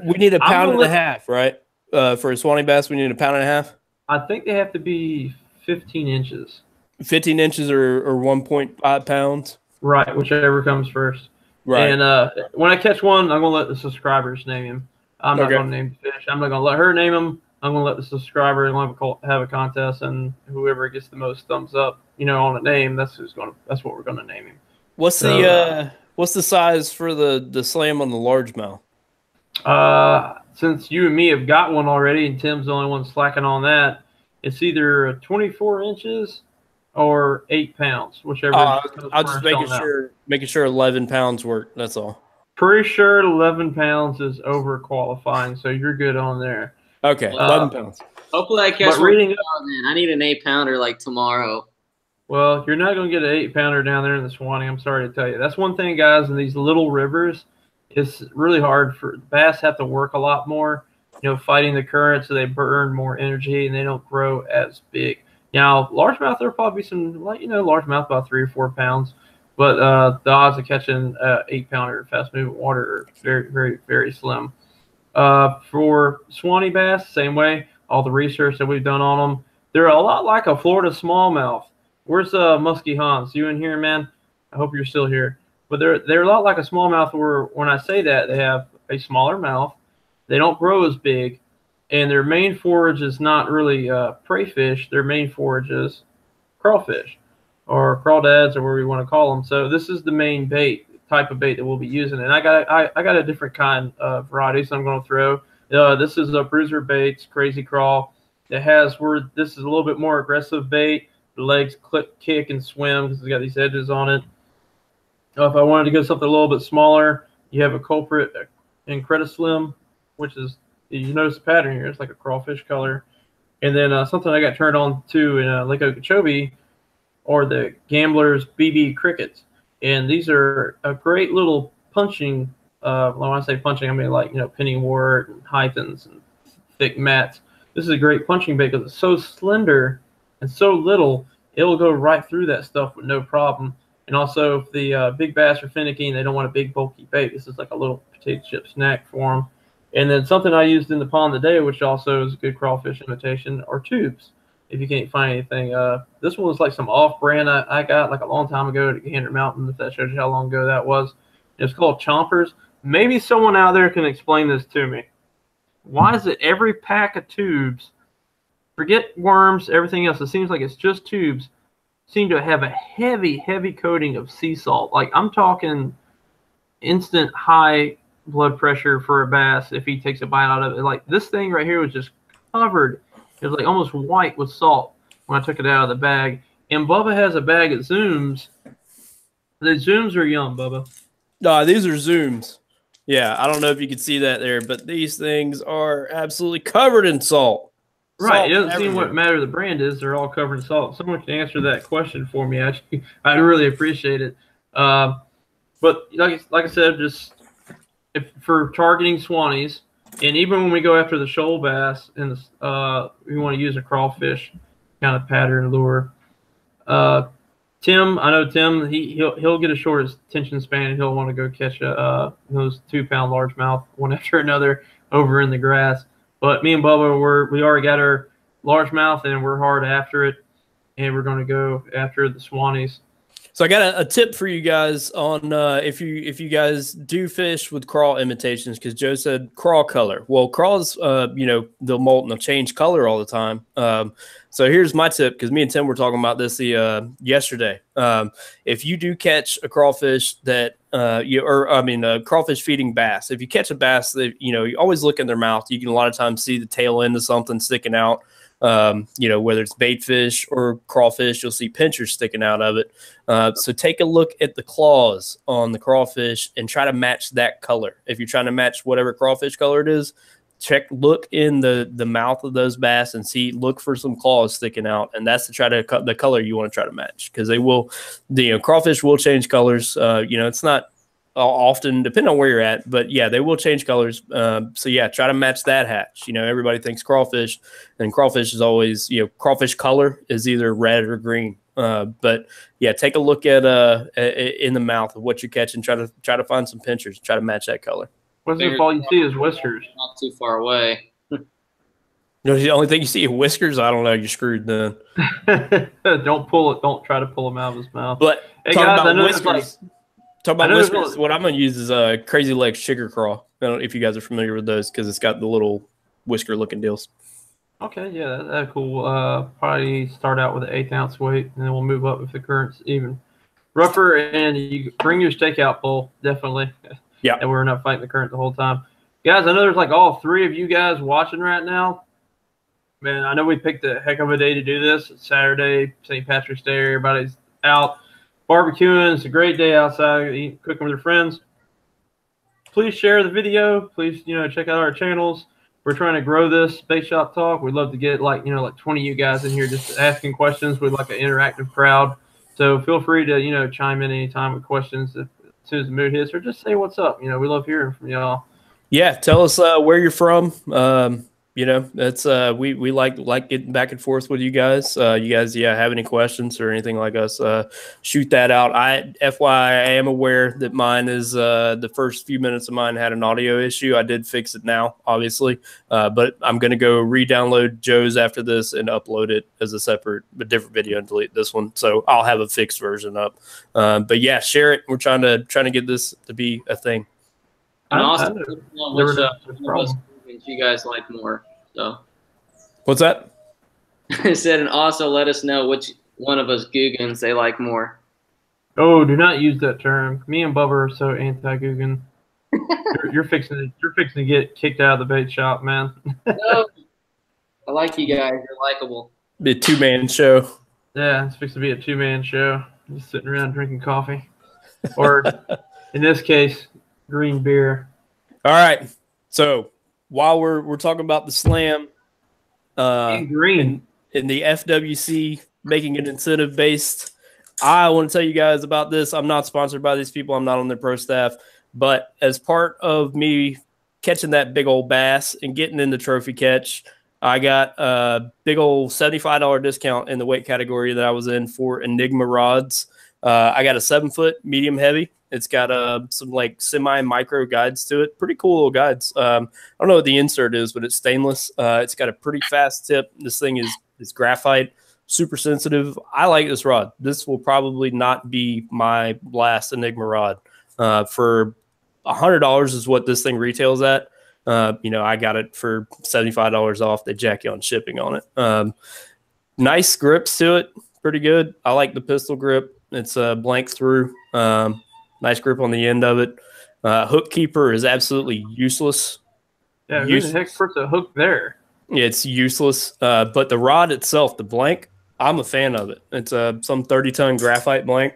S3: We need a pound and a half, right? For a Swanee bass, we need a pound and a half.
S2: I think they have to be 15 inches.
S3: 15 inches or 1.5 pounds.
S2: Right, whichever comes first.
S3: Right.
S2: And when I catch one, I'm going to let the subscribers name him. I'm not going to name the fish. I'm not going to let her name him. I'm going to let the subscriber have a contest, and whoever gets the most thumbs up, on a name, that's what we're going to name him.
S3: What's the size for the slam on the largemouth?
S2: Since you and me have got one already, and Tim's the only one slacking on that, it's either 24 inches or 8 pounds, whichever.
S3: I'll just making sure 11 pounds work. That's all.
S2: Pretty sure 11 pounds is over qualifying, so you're good on there.
S3: Okay, 11 pounds.
S1: Hopefully I catch one. I need an 8-pounder like tomorrow.
S2: Well, you're not going to get an 8-pounder down there in the Swanee. I'm sorry to tell you. That's one thing, guys, in these little rivers. It's really hard for bass have to work a lot more, fighting the current, so they burn more energy and they don't grow as big. Now, largemouth, there'll probably be some, largemouth about 3 or 4 pounds, but the odds of catching 8-pounder fast-moving water are very, very, very slim. For Swanee bass, same way. All the research that we've done on them, they're a lot like a Florida smallmouth. Where's Muskie Hans? You in here, man? I hope you're still here. But they're a lot like a smallmouth where when I say that, they have a smaller mouth. They don't grow as big. And their main forage is not really prey fish. Their main forage is crawfish or crawdads or whatever you want to call them. So this is the main type of bait that we'll be using. And I got a different kind of variety, so I'm going to throw. This is a Bruiser Baits Crazy Crawl. This is a little bit more aggressive bait. The legs click, kick, and swim because it's got these edges on it. If I wanted to go something a little bit smaller, you have a culprit Incredislim, which is, you notice the pattern here. It's like a crawfish color. And then something I got turned on to in Lake Okeechobee are the Gambler's BB Crickets. And these are a great little punching, when I say punching, I mean like, pennywort and hythons and thick mats. This is a great punching bait because it's so slender and so little, it'll go right through that stuff with no problem. And also, if the big bass are finicky and they don't want a big, bulky bait, this is like a little potato chip snack for them. And then something I used in the pond today, which also is a good crawfish imitation, are tubes. If you can't find anything, this one was like some off-brand I got like a long time ago at Gander Mountain, if that shows you how long ago that was. It's called Chompers. Maybe someone out there can explain this to me. Why is it every pack of tubes forget worms, everything else. It seems like it's just tubes. Seem to have a heavy, heavy coating of sea salt. Like I'm talking instant high blood pressure for a bass if he takes a bite out of it. Like this thing right here was just covered. It was like almost white with salt when I took it out of the bag. And Bubba has a bag of Zooms. The Zooms are yum, Bubba.
S3: No, these are Zooms. Yeah, I don't know if you can see that there, but these things are absolutely covered in salt.
S2: Right. It doesn't seem what matter the brand is. They're all covered in salt. Someone can answer that question for me. Actually, I'd really appreciate it. But like I said, just for targeting Swannies, and even when we go after the shoal bass and we want to use a crawfish kind of pattern lure. Tim, I know Tim. He'll get a short attention span, and he'll want to go catch those 2-pound largemouth one after another over in the grass. But me and Bubba, we already got our largemouth, and we're hard after it, and we're going to go after the Swannies.
S3: So I got a tip for you guys on if you guys do fish with crawl imitations, because Joe said crawl color. Well, crawls, they'll molt and they'll change color all the time. So here's my tip, because me and Tim were talking about this yesterday. If you do catch a crawfish that a crawfish feeding bass, if you catch a bass that you always look in their mouth, you can a lot of times see the tail end of something sticking out. Whether it's bait fish or crawfish, you'll see pinchers sticking out of it. So take a look at the claws on the crawfish and try to match that color. If you're trying to match whatever crawfish color it is, look in the mouth of those bass and look for some claws sticking out. And that's the color you want to try to match, because they will, crawfish will change colors. It's not often, depending on where you're at, but yeah, they will change colors. So yeah, try to match that hatch. Everybody thinks crawfish, and crawfish is always, crawfish color is either red or green. But yeah, take a look at in the mouth of what you're catching. Try to find some pinchers. Try to match that color.
S2: What's if all you see is whiskers?
S1: Not too far away.
S3: The only thing you see is whiskers. I don't know. You're screwed then.
S2: Don't pull it. Don't try to pull them out of his mouth.
S3: But
S2: hey
S3: talking
S2: guys,
S3: about whiskers. Talking about whiskers, what I'm going to use is Crazy Legs Sugar Craw. I don't know if you guys are familiar with those, because it's got the little whisker-looking deals.
S2: Okay, yeah, that's cool. Probably start out with an 1/8 ounce weight, and then we'll move up if the current's even rougher. And you bring your stakeout pole, definitely.
S3: Yeah.
S2: And we're not fighting the current the whole time. Guys, I know there's like all 3 of you guys watching right now. Man, I know we picked a heck of a day to do this. It's Saturday, St. Patrick's Day. Everybody's out barbecuing. It's a great day outside, cooking with your friends. Please share the video. Please, check out our channels. We're trying to grow this Bait Shop Talk. We'd love to get like 20 of you guys in here just asking questions. We'd like an interactive crowd. So feel free to, chime in anytime with questions as soon as the mood hits, or just say what's up. We love hearing from y'all.
S3: Yeah. Tell us where you're from. That's we like getting back and forth with you guys. You guys, have any questions or anything like us, shoot that out. FYI, I am aware that mine is the first few minutes of mine had an audio issue. I did fix it now, obviously, but I'm going to go re-download Joe's after this and upload it as a different video and delete this one. So I'll have a fixed version up. But yeah, share it. We're trying to get this to be a thing.
S1: And also, which you guys like more. So,
S3: what's that?
S1: I said, and also let us know which one of us Googans they like more.
S2: Oh, do not use that term. Me and Bubba are so anti-Googan. you're fixing to get kicked out of the bait shop, man.
S1: No, I like you guys. You're likable.
S3: Be a 2-man show.
S2: Yeah, it's fixing to be a 2-man show. Just sitting around drinking coffee, or in this case, green beer.
S3: All right. So while we're talking about the slam,
S2: green
S3: in the FWC making it incentive based, I want to tell you guys about this. I'm not sponsored by these people. I'm not on their pro staff, but as part of me catching that big old bass and getting in the trophy catch, I got a big old $75 discount in the weight category that I was in for Enigma rods. I got a 7-foot medium heavy. It's got some like semi-micro guides to it. Pretty cool little guides. I don't know what the insert is, but it's stainless. It's got a pretty fast tip. This thing is graphite, super sensitive. I like this rod. This will probably not be my last Enigma rod. For $100 is what this thing retails at. I got it for $75 off. They jack you on shipping on it. Nice grips to it, pretty good. I like the pistol grip. It's blank through. Nice grip on the end of it. Hook keeper is absolutely useless.
S2: Yeah, who the heck puts a hook there?
S3: It's useless. But the rod itself, the blank, I'm a fan of it. It's some 30-ton graphite blank.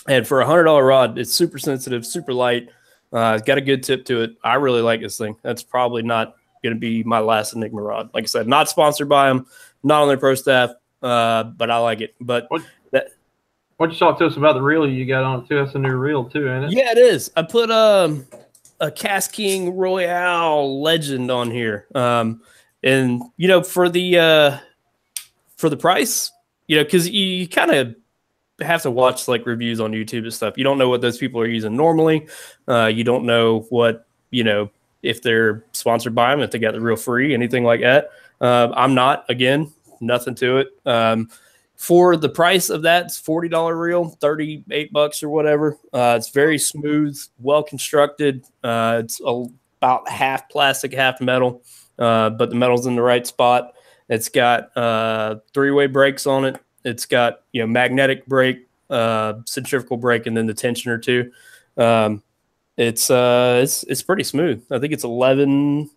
S3: And for a $100 rod, it's super sensitive, super light. It's got a good tip to it. I really like this thing. That's probably not going to be my last Enigma rod. Like I said, not sponsored by them, not on their pro staff, but I like it. But
S2: what you talk to us about the reel you got on it too? That's a new reel too, ain't it?
S3: Yeah, it is. I put a Cast King Royale Legend on here, and for the price, because you kind of have to watch like reviews on YouTube and stuff. You don't know what those people are using normally. You don't know what if they're sponsored by them, if they got the reel free, anything like that. I'm not. Again, nothing to it. For the price of that, it's $40 reel, $38 or whatever. It's very smooth, well constructed. It's about half plastic, half metal, but the metal's in the right spot. It's got 3-way brakes on it. It's got magnetic brake, centrifugal brake, and then the tensioner too. It's pretty smooth. I think it's 11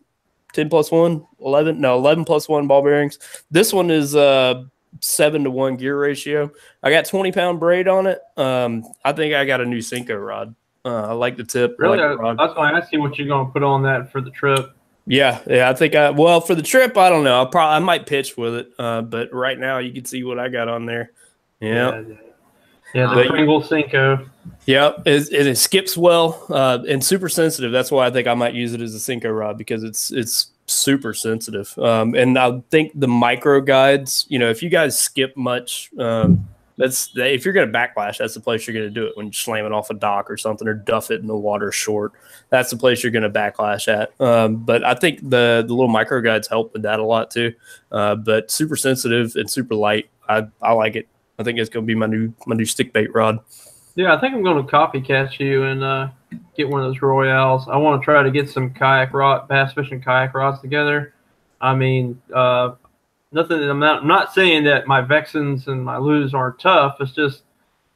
S3: plus 1 ball bearings. This one is 7-to-1 gear ratio. I got 20-pound braid on it. I think I got a new Senko rod. I like the tip.
S2: Really?
S3: I like
S2: that's why I asked you what you're going to put on that for the trip.
S3: Yeah. I think for the trip, I don't know. I might pitch with it. But right now you can see what I got on there. Yeah.
S2: The Pringle Senko.
S3: Yeah, it skips well and super sensitive. That's why I think I might use it as a Senko rod, because it's super sensitive. And I think the micro guides, if you guys skip much, if you're going to backlash, that's the place you're going to do it. When you slam it off a dock or something, or duff it in the water short, that's the place you're going to backlash at. But I think the little micro guides help with that a lot too. But super sensitive and super light. I like it. I think it's going to be my new stick bait rod.
S2: Yeah, I think I'm going to copycat you and get one of those Royales. I want to try to get some bass fishing kayak rods together. I mean, nothing. I'm not saying that my Vexens and my Lures aren't tough. It's just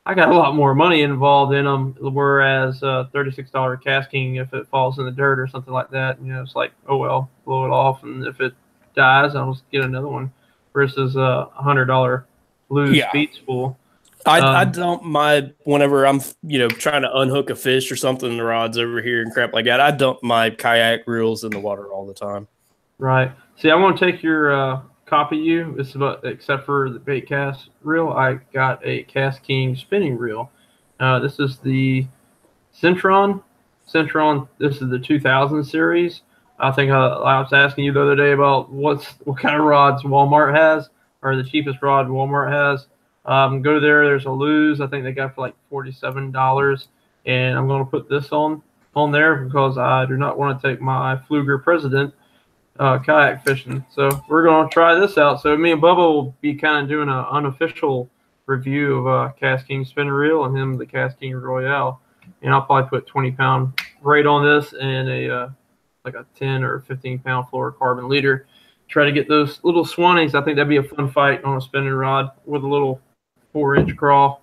S2: I got a lot more money involved in them. Whereas $36 Cast King, if it falls in the dirt or something like that, it's like, oh well, blow it off, and if it dies, I'll just get another one. Versus $100 Lose Speed Spool.
S3: I dump my, whenever I'm trying to unhook a fish or something, the rod's over here and crap like that, I dump my kayak reels in the water all the time.
S2: Right. See, I want to take your copy you. This is except for the bait cast reel, I got a Cast King spinning reel. This is the Centron. This is the 2000 series. I think I was asking you the other day about what kind of rods Walmart has, or the cheapest rod Walmart has. Go there. There's a Lose. I think they got for like $47, and I'm going to put this on there because I do not want to take my Fluger President kayak fishing. So we're going to try this out. So me and Bubba will be kind of doing an unofficial review of Cast King spinning reel and him the Cast King Royale. And I'll probably put 20-pound braid on this and a like a 10 or 15-pound fluorocarbon leader. Try to get those little Swannies. I think that'd be a fun fight on a spinning rod with a little 4-inch crawl.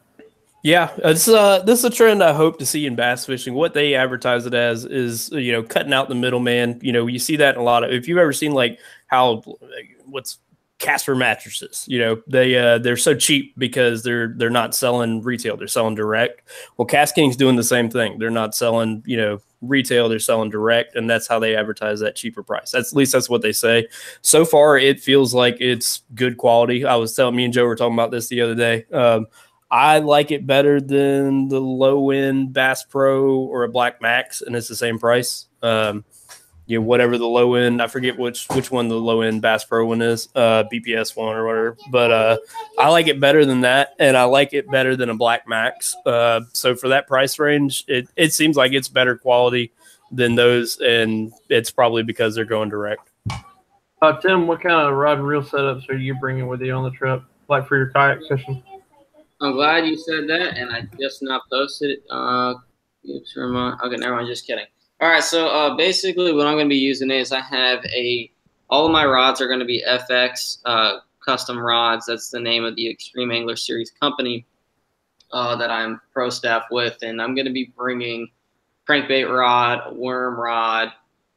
S3: Yeah, this is a trend I hope to see in bass fishing. What they advertise it as is, cutting out the middleman. You see that in a lot of, if you've ever seen like how, what's Casper mattresses, they're so cheap because they're not selling retail, they're selling direct. Well, Cast King's doing the same thing. They're not selling, retail, they're selling direct, and that's how they advertise that cheaper price. At least that's what they say. So far, it feels like it's good quality. I was telling, me and Joe were talking about this the other day. I like it better than the low-end Bass Pro or a Black Max, and it's the same price. Whatever the low end, I forget which one the low end Bass Pro one is, BPS one or whatever. But I like it better than that, and I like it better than a Black Max. So for that price range, it seems like it's better quality than those, and it's probably because they're going direct.
S2: Tim, what kind of rod and reel setups are you bringing with you on the trip, like for your kayak fishing?
S1: I'm glad you said that, and I just not posted it. Okay, never mind. Just kidding. All right, so basically what I'm going to be using is all of my rods are going to be FX custom rods. That's the name of the Extreme Angler Series company that I'm pro staff with, and I'm going to be bringing crankbait rod, a worm rod,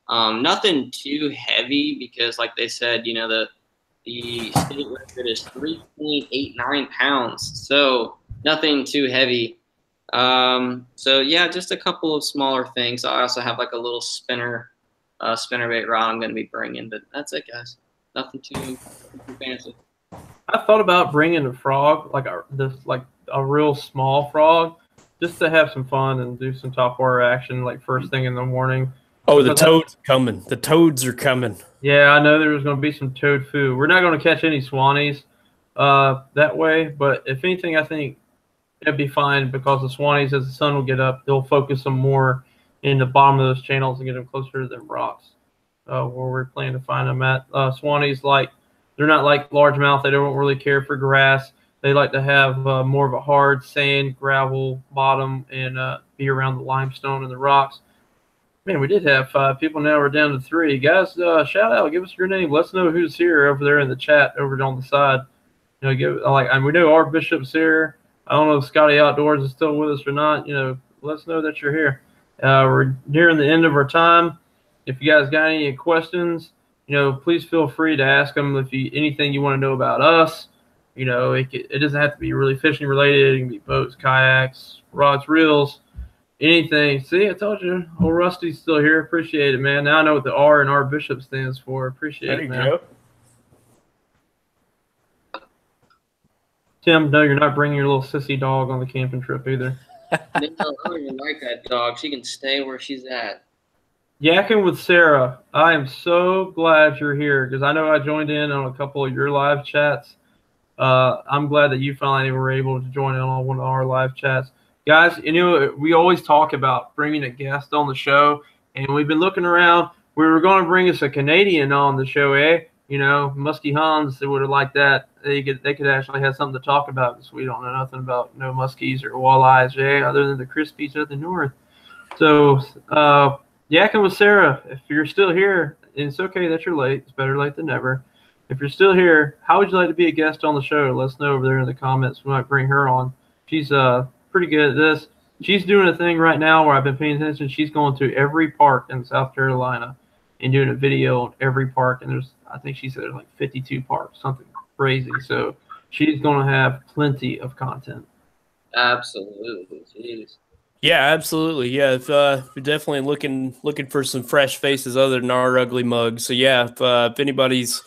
S1: nothing too heavy because, like they said, the state record is 3.89 pounds, so nothing too heavy. So yeah, just a couple of smaller things. I also have like a little spinnerbait rod I'm going to be bringing, but that's it, guys. Nothing too fancy.
S2: I thought about bringing a frog, like a real small frog, just to have some fun and do some top water action, like first thing in the morning.
S3: Oh, the toads are coming. The toads are coming.
S2: Yeah, I know there was going to be some toad food. We're not going to catch any swannies that way, but if anything, I think it'd be fine because the swannies, as the sun will get up, they'll focus them more in the bottom of those channels and get them closer to them rocks where we're planning to find them at. Swannies, they're not like largemouth. They don't really care for grass. They like to have more of a hard sand, gravel bottom and be around the limestone and the rocks. Man, we did have 5 people. Now we're down to 3. Guys, shout out. Give us your name. Let us know who's here over there in the chat over on the side. We know our Bishop's here. I don't know if Scotty Outdoors is still with us or not. Let us know that you're here. We're nearing the end of our time. If you guys got any questions, please feel free to ask them. Anything you want to know about us, it doesn't have to be really fishing related. It can be boats, kayaks, rods, reels, anything. See, I told you. Old Rusty's still here. Appreciate it, man. Now I know what the R in our Bishop stands for. Appreciate it, man. There you go. Tim, no, you're not bringing your little sissy dog on the camping trip either.
S1: No, I don't even like that dog. She can stay where she's at.
S2: Yakking with Sarah. I am so glad you're here because I know I joined in on a couple of your live chats. I'm glad that you finally were able to join in on one of our live chats. Guys, we always talk about bringing a guest on the show, and we've been looking around. We were going to bring us a Canadian on the show, Muskie Hans, they would have liked that. They could actually have something to talk about because we don't know nothing about no muskies or walleyes, other than the crispies of the north. So, yakking with Sarah, if you're still here, and it's okay that you're late. It's better late than never. If you're still here, how would you like to be a guest on the show? Let us know over there in the comments. We might bring her on. She's pretty good at this. She's doing a thing right now where I've been paying attention. She's going to every park in South Carolina and doing a video on every park. And I think she said like 52 parks, something crazy. So she's going to have plenty of content.
S1: Absolutely. Jeez.
S3: Yeah, absolutely. Yeah, we're definitely looking for some fresh faces other than our ugly mugs. So yeah, if anybody's,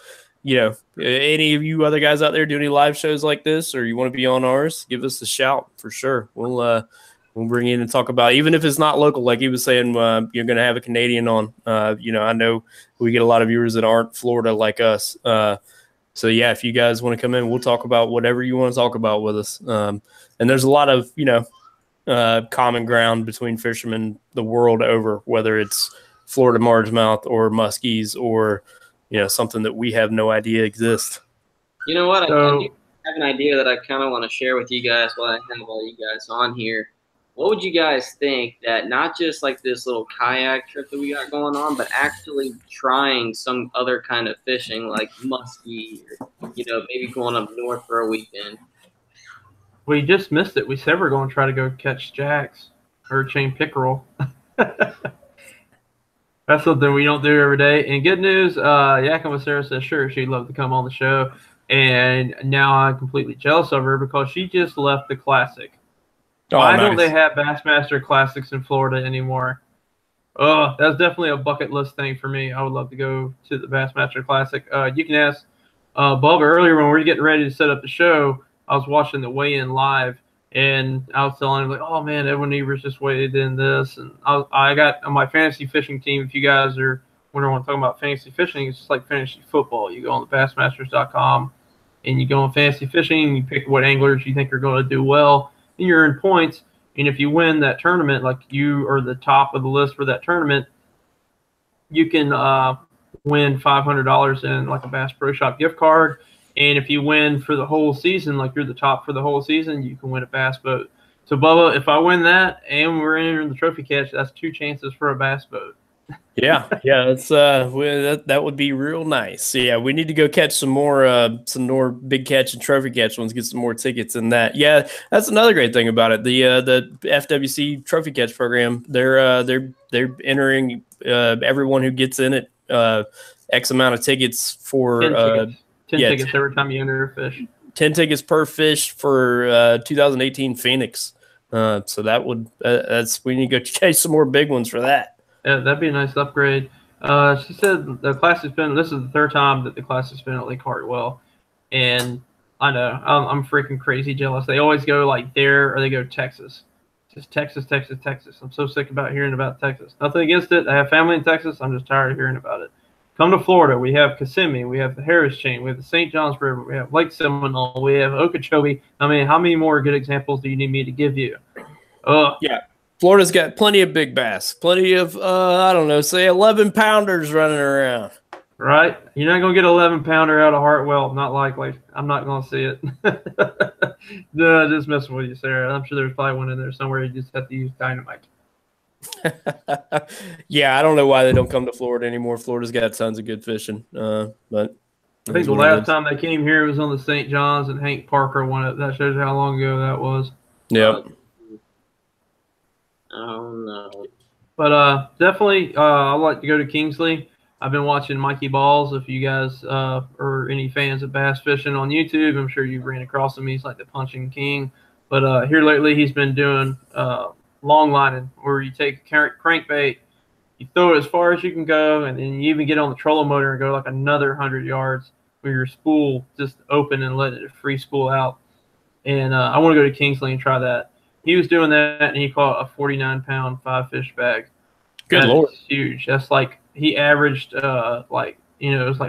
S3: any of you other guys out there do any live shows like this, or you want to be on ours, give us a shout for sure. We'll bring you in and talk about, even if it's not local, like he was saying, you're going to have a Canadian on. I know we get a lot of viewers that aren't Florida like us. So yeah, if you guys want to come in, we'll talk about whatever you want to talk about with us. And there's a lot of, common ground between fishermen the world over, whether it's Florida largemouth or muskies or, something that we have no idea exists.
S1: You know what? I do have an idea that I kind of want to share with you guys while I have all you guys on here. What would you guys think that not just like this little kayak trip that we got going on, but actually trying some other kind of fishing like muskie or, maybe going up north for a weekend?
S2: We just missed it. We said we're going to try to go catch jacks or chain pickerel. That's something we don't do every day. And good news, Yakking with Sarah says, sure, she'd love to come on the show. And now I'm completely jealous of her because she just left the Classic.
S3: Oh,
S2: Why
S3: nice.
S2: don't they have Bassmaster Classics in Florida anymore? Oh, that's definitely a bucket list thing for me. I would love to go to the Bassmaster Classic. You can ask Bubba earlier when we were getting ready to set up the show. I was watching the weigh-in live, and I was telling him, like, oh, man, Edwin Evers just weighed in this. And I got on my fantasy fishing team, if you guys are wondering what I'm talking about fantasy fishing, it's just like fantasy football. You go on the bassmasters.com, and you go on fantasy fishing, and you pick what anglers you think are going to do well, and you earn points. And if you win that tournament, like you are the top of the list for that tournament, you can win $500 in like a Bass Pro Shop gift card. And if you win for the whole season, like you're the top for the whole season, you can win a bass boat. So, Bubba, if I win that and we're entering the trophy catch, that's 2 chances for a bass boat.
S3: Yeah, that's that would be real nice. Yeah, we need to go catch some more big catch and trophy catch ones, get some more tickets in that. Yeah, that's another great thing about it. The FWC trophy catch program, they're entering everyone who gets in it X amount of tickets for
S2: 10 tickets. 10
S3: yeah,
S2: tickets every time you enter a fish.
S3: 10 tickets per fish for 2018 Phoenix. So that would that's we need to go chase some more big ones for that.
S2: Yeah, that'd be a nice upgrade. She said the class has been. This is the 3rd time that the class has been at Lake Hartwell, and I know I'm freaking crazy jealous. They always go like there or they go Texas, just Texas, Texas, Texas. I'm so sick about hearing about Texas. Nothing against it. I have family in Texas. I'm just tired of hearing about it. Come to Florida. We have Kissimmee. We have the Harris Chain. We have the St. Johns River. We have Lake Seminole. We have Okeechobee. I mean, how many more good examples do you need me to give you?
S3: Yeah. Florida's got plenty of big bass, plenty of, I don't know, say 11-pounders running around.
S2: Right? You're not going to get an 11-pounder out of Hartwell. Not likely. I'm not going to see it. No, just messing with you, Sarah. I'm sure there's probably one in there somewhere. You just have to use dynamite.
S3: Yeah, I don't know why they don't come to Florida anymore. Florida's got tons of good fishing. But
S2: I think the last time they came here was on the St. Johns, and Hank Parker won it. That shows how long ago that was.
S3: Yep.
S1: Oh no!
S2: But definitely, I'd like to go to Kingsley. I've been watching Mikey Balls. If you guys are any fans of bass fishing on YouTube, I'm sure you've ran across him. He's like the punching king. But here lately, he's been doing long lining, where you take a crankbait, you throw it as far as you can go, and then you even get on the trolling motor and go like another 100 yards with your spool just open and let it free spool out. And I want to go to Kingsley and try that. He was doing that, and he caught a 49-pound 5-fish bag.
S3: Good Lord.
S2: Huge. That's like he averaged it was like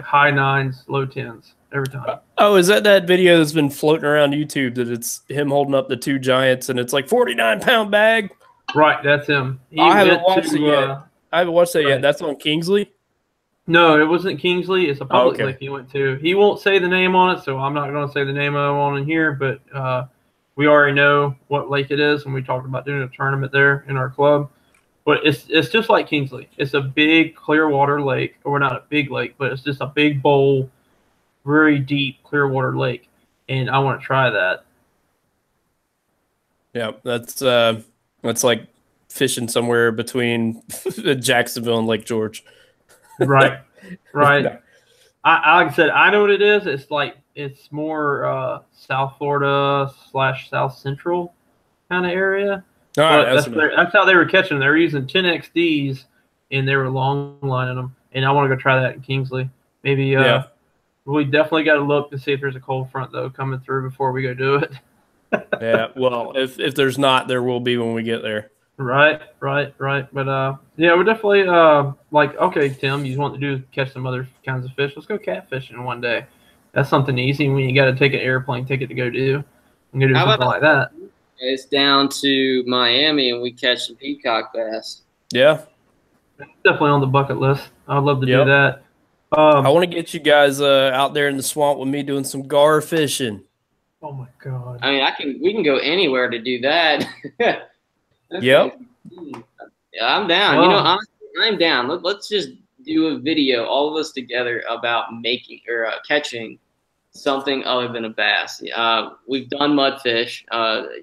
S2: high 9s, low 10s every time.
S3: Oh, is that video that's been floating around YouTube that it's him holding up the 2 giants and it's like 49-pound bag?
S2: Right, that's him.
S3: I haven't watched it yet. I haven't watched that yet. That's on Kingsley?
S2: No, it wasn't Kingsley. It's a public lake he went to. He won't say the name on it, so I'm not going to say the name of it on in here, but we already know what lake it is, and we talked about doing a tournament there in our club. But it's just like Kingsley. It's a big clear water lake, or not a big lake, but it's just a big bowl, very deep clear water lake, and I want to try that. Yeah,
S3: that's like fishing somewhere between Jacksonville and Lake George.
S2: Right. Like I said, I know what it is. It's more South Florida / South Central kind of area.
S3: All right,
S2: that's how they were catching them. They were using 10XDs, and they were long lining them. And I want to go try that in Kingsley. Maybe we definitely got to look to see if there's a cold front, though, coming through before we go do it.
S3: Yeah, well, if there's not, there will be when we get there.
S2: Right. But, we're definitely okay, Tim, you want to do catch some other kinds of fish. Let's go catfishing one day. That's something easy when you got to take an airplane ticket to go do. And go do something like that.
S1: It's down to Miami and we catch some peacock bass.
S3: Yeah.
S2: That's definitely on the bucket list. I'd love to do that.
S3: I want to get you guys out there in the swamp with me doing some gar fishing.
S2: Oh my God.
S1: I mean, we can go anywhere to do that.
S3: Yep.
S1: Yeah, I'm down. Well, honestly, I'm down. Let's just do a video, all of us together, about making or catching something other than a bass. We've done mudfish.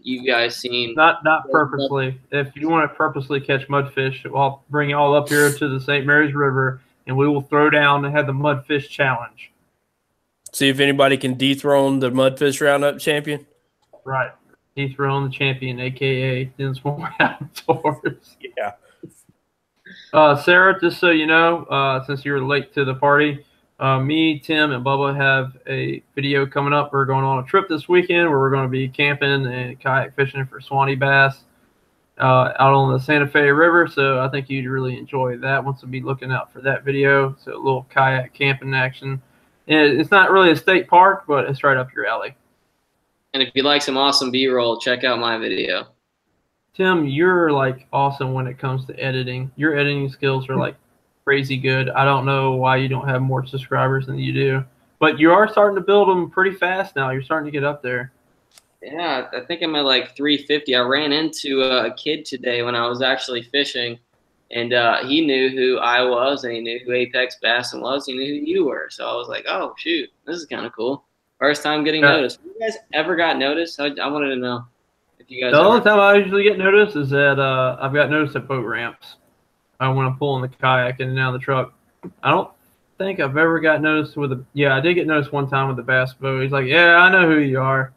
S1: You guys seen?
S2: Not purposely. If you want to purposely catch mudfish, I'll bring you all up here to the St. Mary's River, and we will throw down and have the mudfish challenge.
S3: See if anybody can dethrone the mudfish roundup champion.
S2: Right. Dethrone the champion, a.k.a. Dinsmore Outdoors.
S3: Yeah.
S2: Sarah, just so you know, since you were late to the party, me, Tim, and Bubba have a video coming up. We're going on a trip this weekend where we're going to be camping and kayak fishing for Swanee bass out on the Santa Fe River. So I think you'd really enjoy that. Once we'll be looking out for that video. So a little kayak camping action. And it's not really a state park, but it's right up your alley.
S1: And if you like some awesome B-roll, check out my video.
S2: Tim, you're like awesome when it comes to editing. Your editing skills are like crazy good. I don't know why you don't have more subscribers than you do, but you are starting to build them pretty fast now. You're starting to get up there.
S1: Yeah, I think I'm at like 350. I ran into a kid today when I was actually fishing, and he knew who I was, and he knew who Apex Bassin was. He knew who you were. So I was like, oh, shoot, this is kind of cool. First time getting
S2: Yeah.
S1: noticed. You guys ever got noticed? I wanted to know if you guys
S2: The
S1: ever.
S2: only time I usually get noticed is that I've got noticed at boat ramps. I want to pull in the kayak in and out of the truck. I don't think I've ever got noticed with a. Yeah, I did get noticed one time with the bass boat. He's like, "Yeah, I know who you are."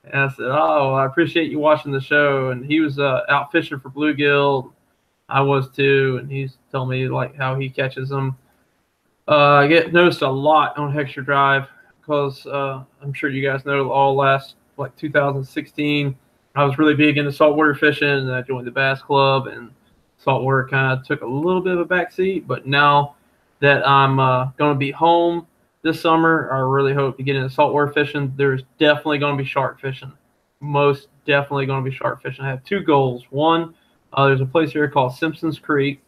S2: And I said, "Oh, I appreciate you watching the show." And he was out fishing for bluegill. I was too, and he's telling me like how he catches them. I get noticed a lot on Hexter Drive because I'm sure you guys know all last like 2016. I was really big into saltwater fishing, and I joined the Bass Club, and saltwater kind of took a little bit of a backseat. But now that I'm going to be home this summer, I really hope to get into saltwater fishing. There's definitely going to be shark fishing. Most definitely going to be shark fishing. I have two goals. One, there's a place here called Simpsons Creek.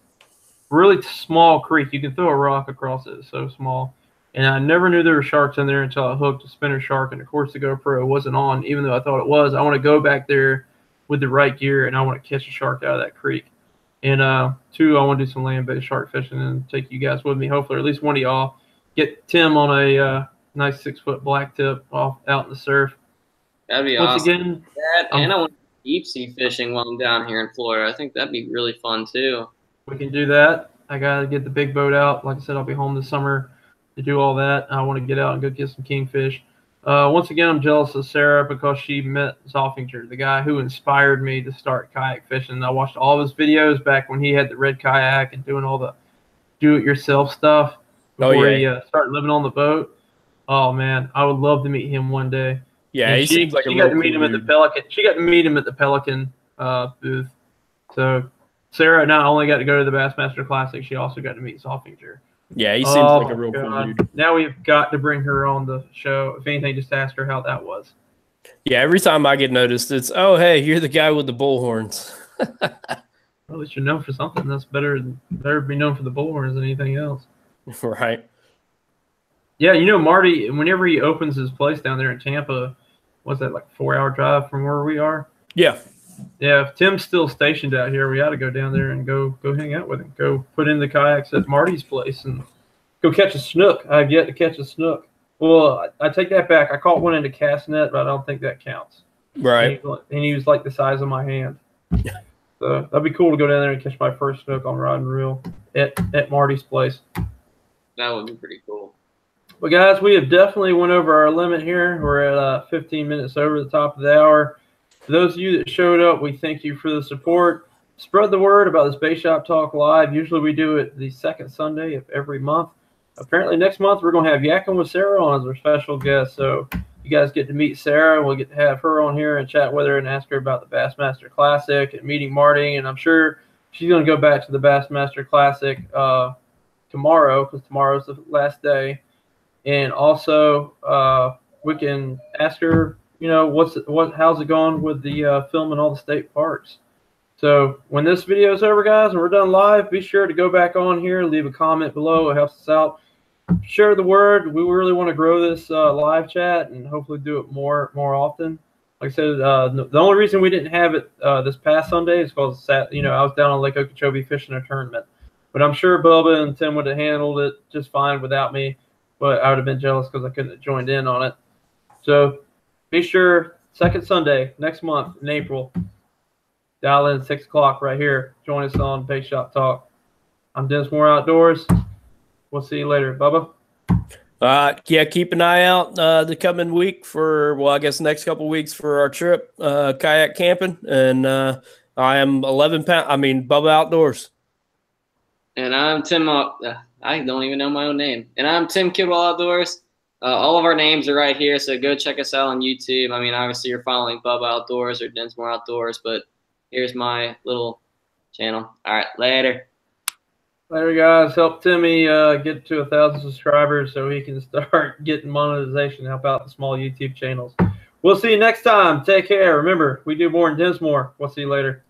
S2: Really small creek. You can throw a rock across it. It's so small. And I never knew there were sharks in there until I hooked a spinner shark. And of course, the GoPro wasn't on, even though I thought it was. I want to go back there with the right gear, and I want to catch a shark out of that creek. And two, I want to do some land-based shark fishing and take you guys with me. Hopefully, or at least one of y'all get Tim on a nice 6-foot black tip off out in the surf.
S1: That'd be
S2: Once
S1: awesome.
S2: again,
S1: And I want to deep sea fishing while I'm down here in Florida. I think that'd be really fun too.
S2: we can do that. I got to get the big boat out. Like I said, I'll be home this summer to do all that. I want to get out and go get some kingfish. Once again, I'm jealous of Sarah because she met Zoffinger, the guy who inspired me to start kayak fishing. I watched all of his videos back when he had the red kayak and doing all the do-it-yourself stuff before he started living on the boat. Oh, man, I would love to meet him one day.
S3: Yeah,
S2: And
S3: he seems like a
S2: she
S3: real
S2: got to meet
S3: cool
S2: him at the
S3: dude.
S2: Pelican. She got to meet him at the Pelican booth. So Sarah not only got to go to the Bassmaster Classic, she also got to meet Zoffinger.
S3: Yeah, he seems like a real cool dude.
S2: Now we've got to bring her on the show. If anything, just ask her how that was.
S3: Yeah, every time I get noticed, it's, oh, hey, you're the guy with the bullhorns.
S2: Well, at least you're known for something. That's better to be known for the bullhorns than anything else.
S3: Right.
S2: Yeah, you know, Marty, whenever he opens his place down there in Tampa, what's that, like a 4-hour drive from where we are?
S3: Yeah.
S2: Yeah, if Tim's still stationed out here, we ought to go down there and go hang out with him. Go put in the kayaks at Marty's place and go catch a snook. I've yet to catch a snook. Well, I take that back. I caught one in a cast net, but I don't think that counts.
S3: Right.
S2: And he was like the size of my hand. So that'd be cool to go down there and catch my first snook on rod and reel at Marty's place.
S1: That would be pretty cool.
S2: But guys, we have definitely went over our limit here. We're at 15 minutes over the top of the hour. For those of you that showed up, we thank you for the support. Spread the word about this Bait Shop Talk Live. Usually we do it the second Sunday of every month. Apparently next month we're going to have Yakking with Sarah on as our special guest. So you guys get to meet Sarah. We'll get to have her on here and chat with her and ask her about the Bassmaster Classic and meeting Marty. And I'm sure she's going to go back to the Bassmaster Classic tomorrow because tomorrow's the last day. And also we can ask her, you know, how's it going with the filming all the state parks. So when this video is over, guys, and we're done live, be sure to go back on here, leave a comment below. It helps us out. Share the word. We really want to grow this live chat and hopefully do it more often. Like I said, the only reason we didn't have it this past Sunday is because I was down on Lake Okeechobee fishing a tournament. But I'm sure Bubba and Tim would have handled it just fine without me. But I would have been jealous because I couldn't have joined in on it. So be sure, second Sunday next month in April, dial in 6 o'clock right here. Join us on Bait Shop Talk. I'm Dinsmore Outdoors. We'll see you later. Bubba?
S3: Yeah, keep an eye out the coming week for, well, I guess next couple weeks for our trip, kayak camping. And I am Bubba Outdoors.
S1: And I'm Tim. I don't even know my own name. And I'm Tim Kidwell Outdoors. All of our names are right here, so go check us out on YouTube. I mean, obviously you're following Bubba Outdoors or Dinsmore Outdoors, but here's my little channel. All right, later.
S2: Later, guys. Help Timmy get to 1,000 subscribers so he can start getting monetization, help out the small YouTube channels. We'll see you next time. Take care. Remember, we do more in Dinsmore. We'll see you later.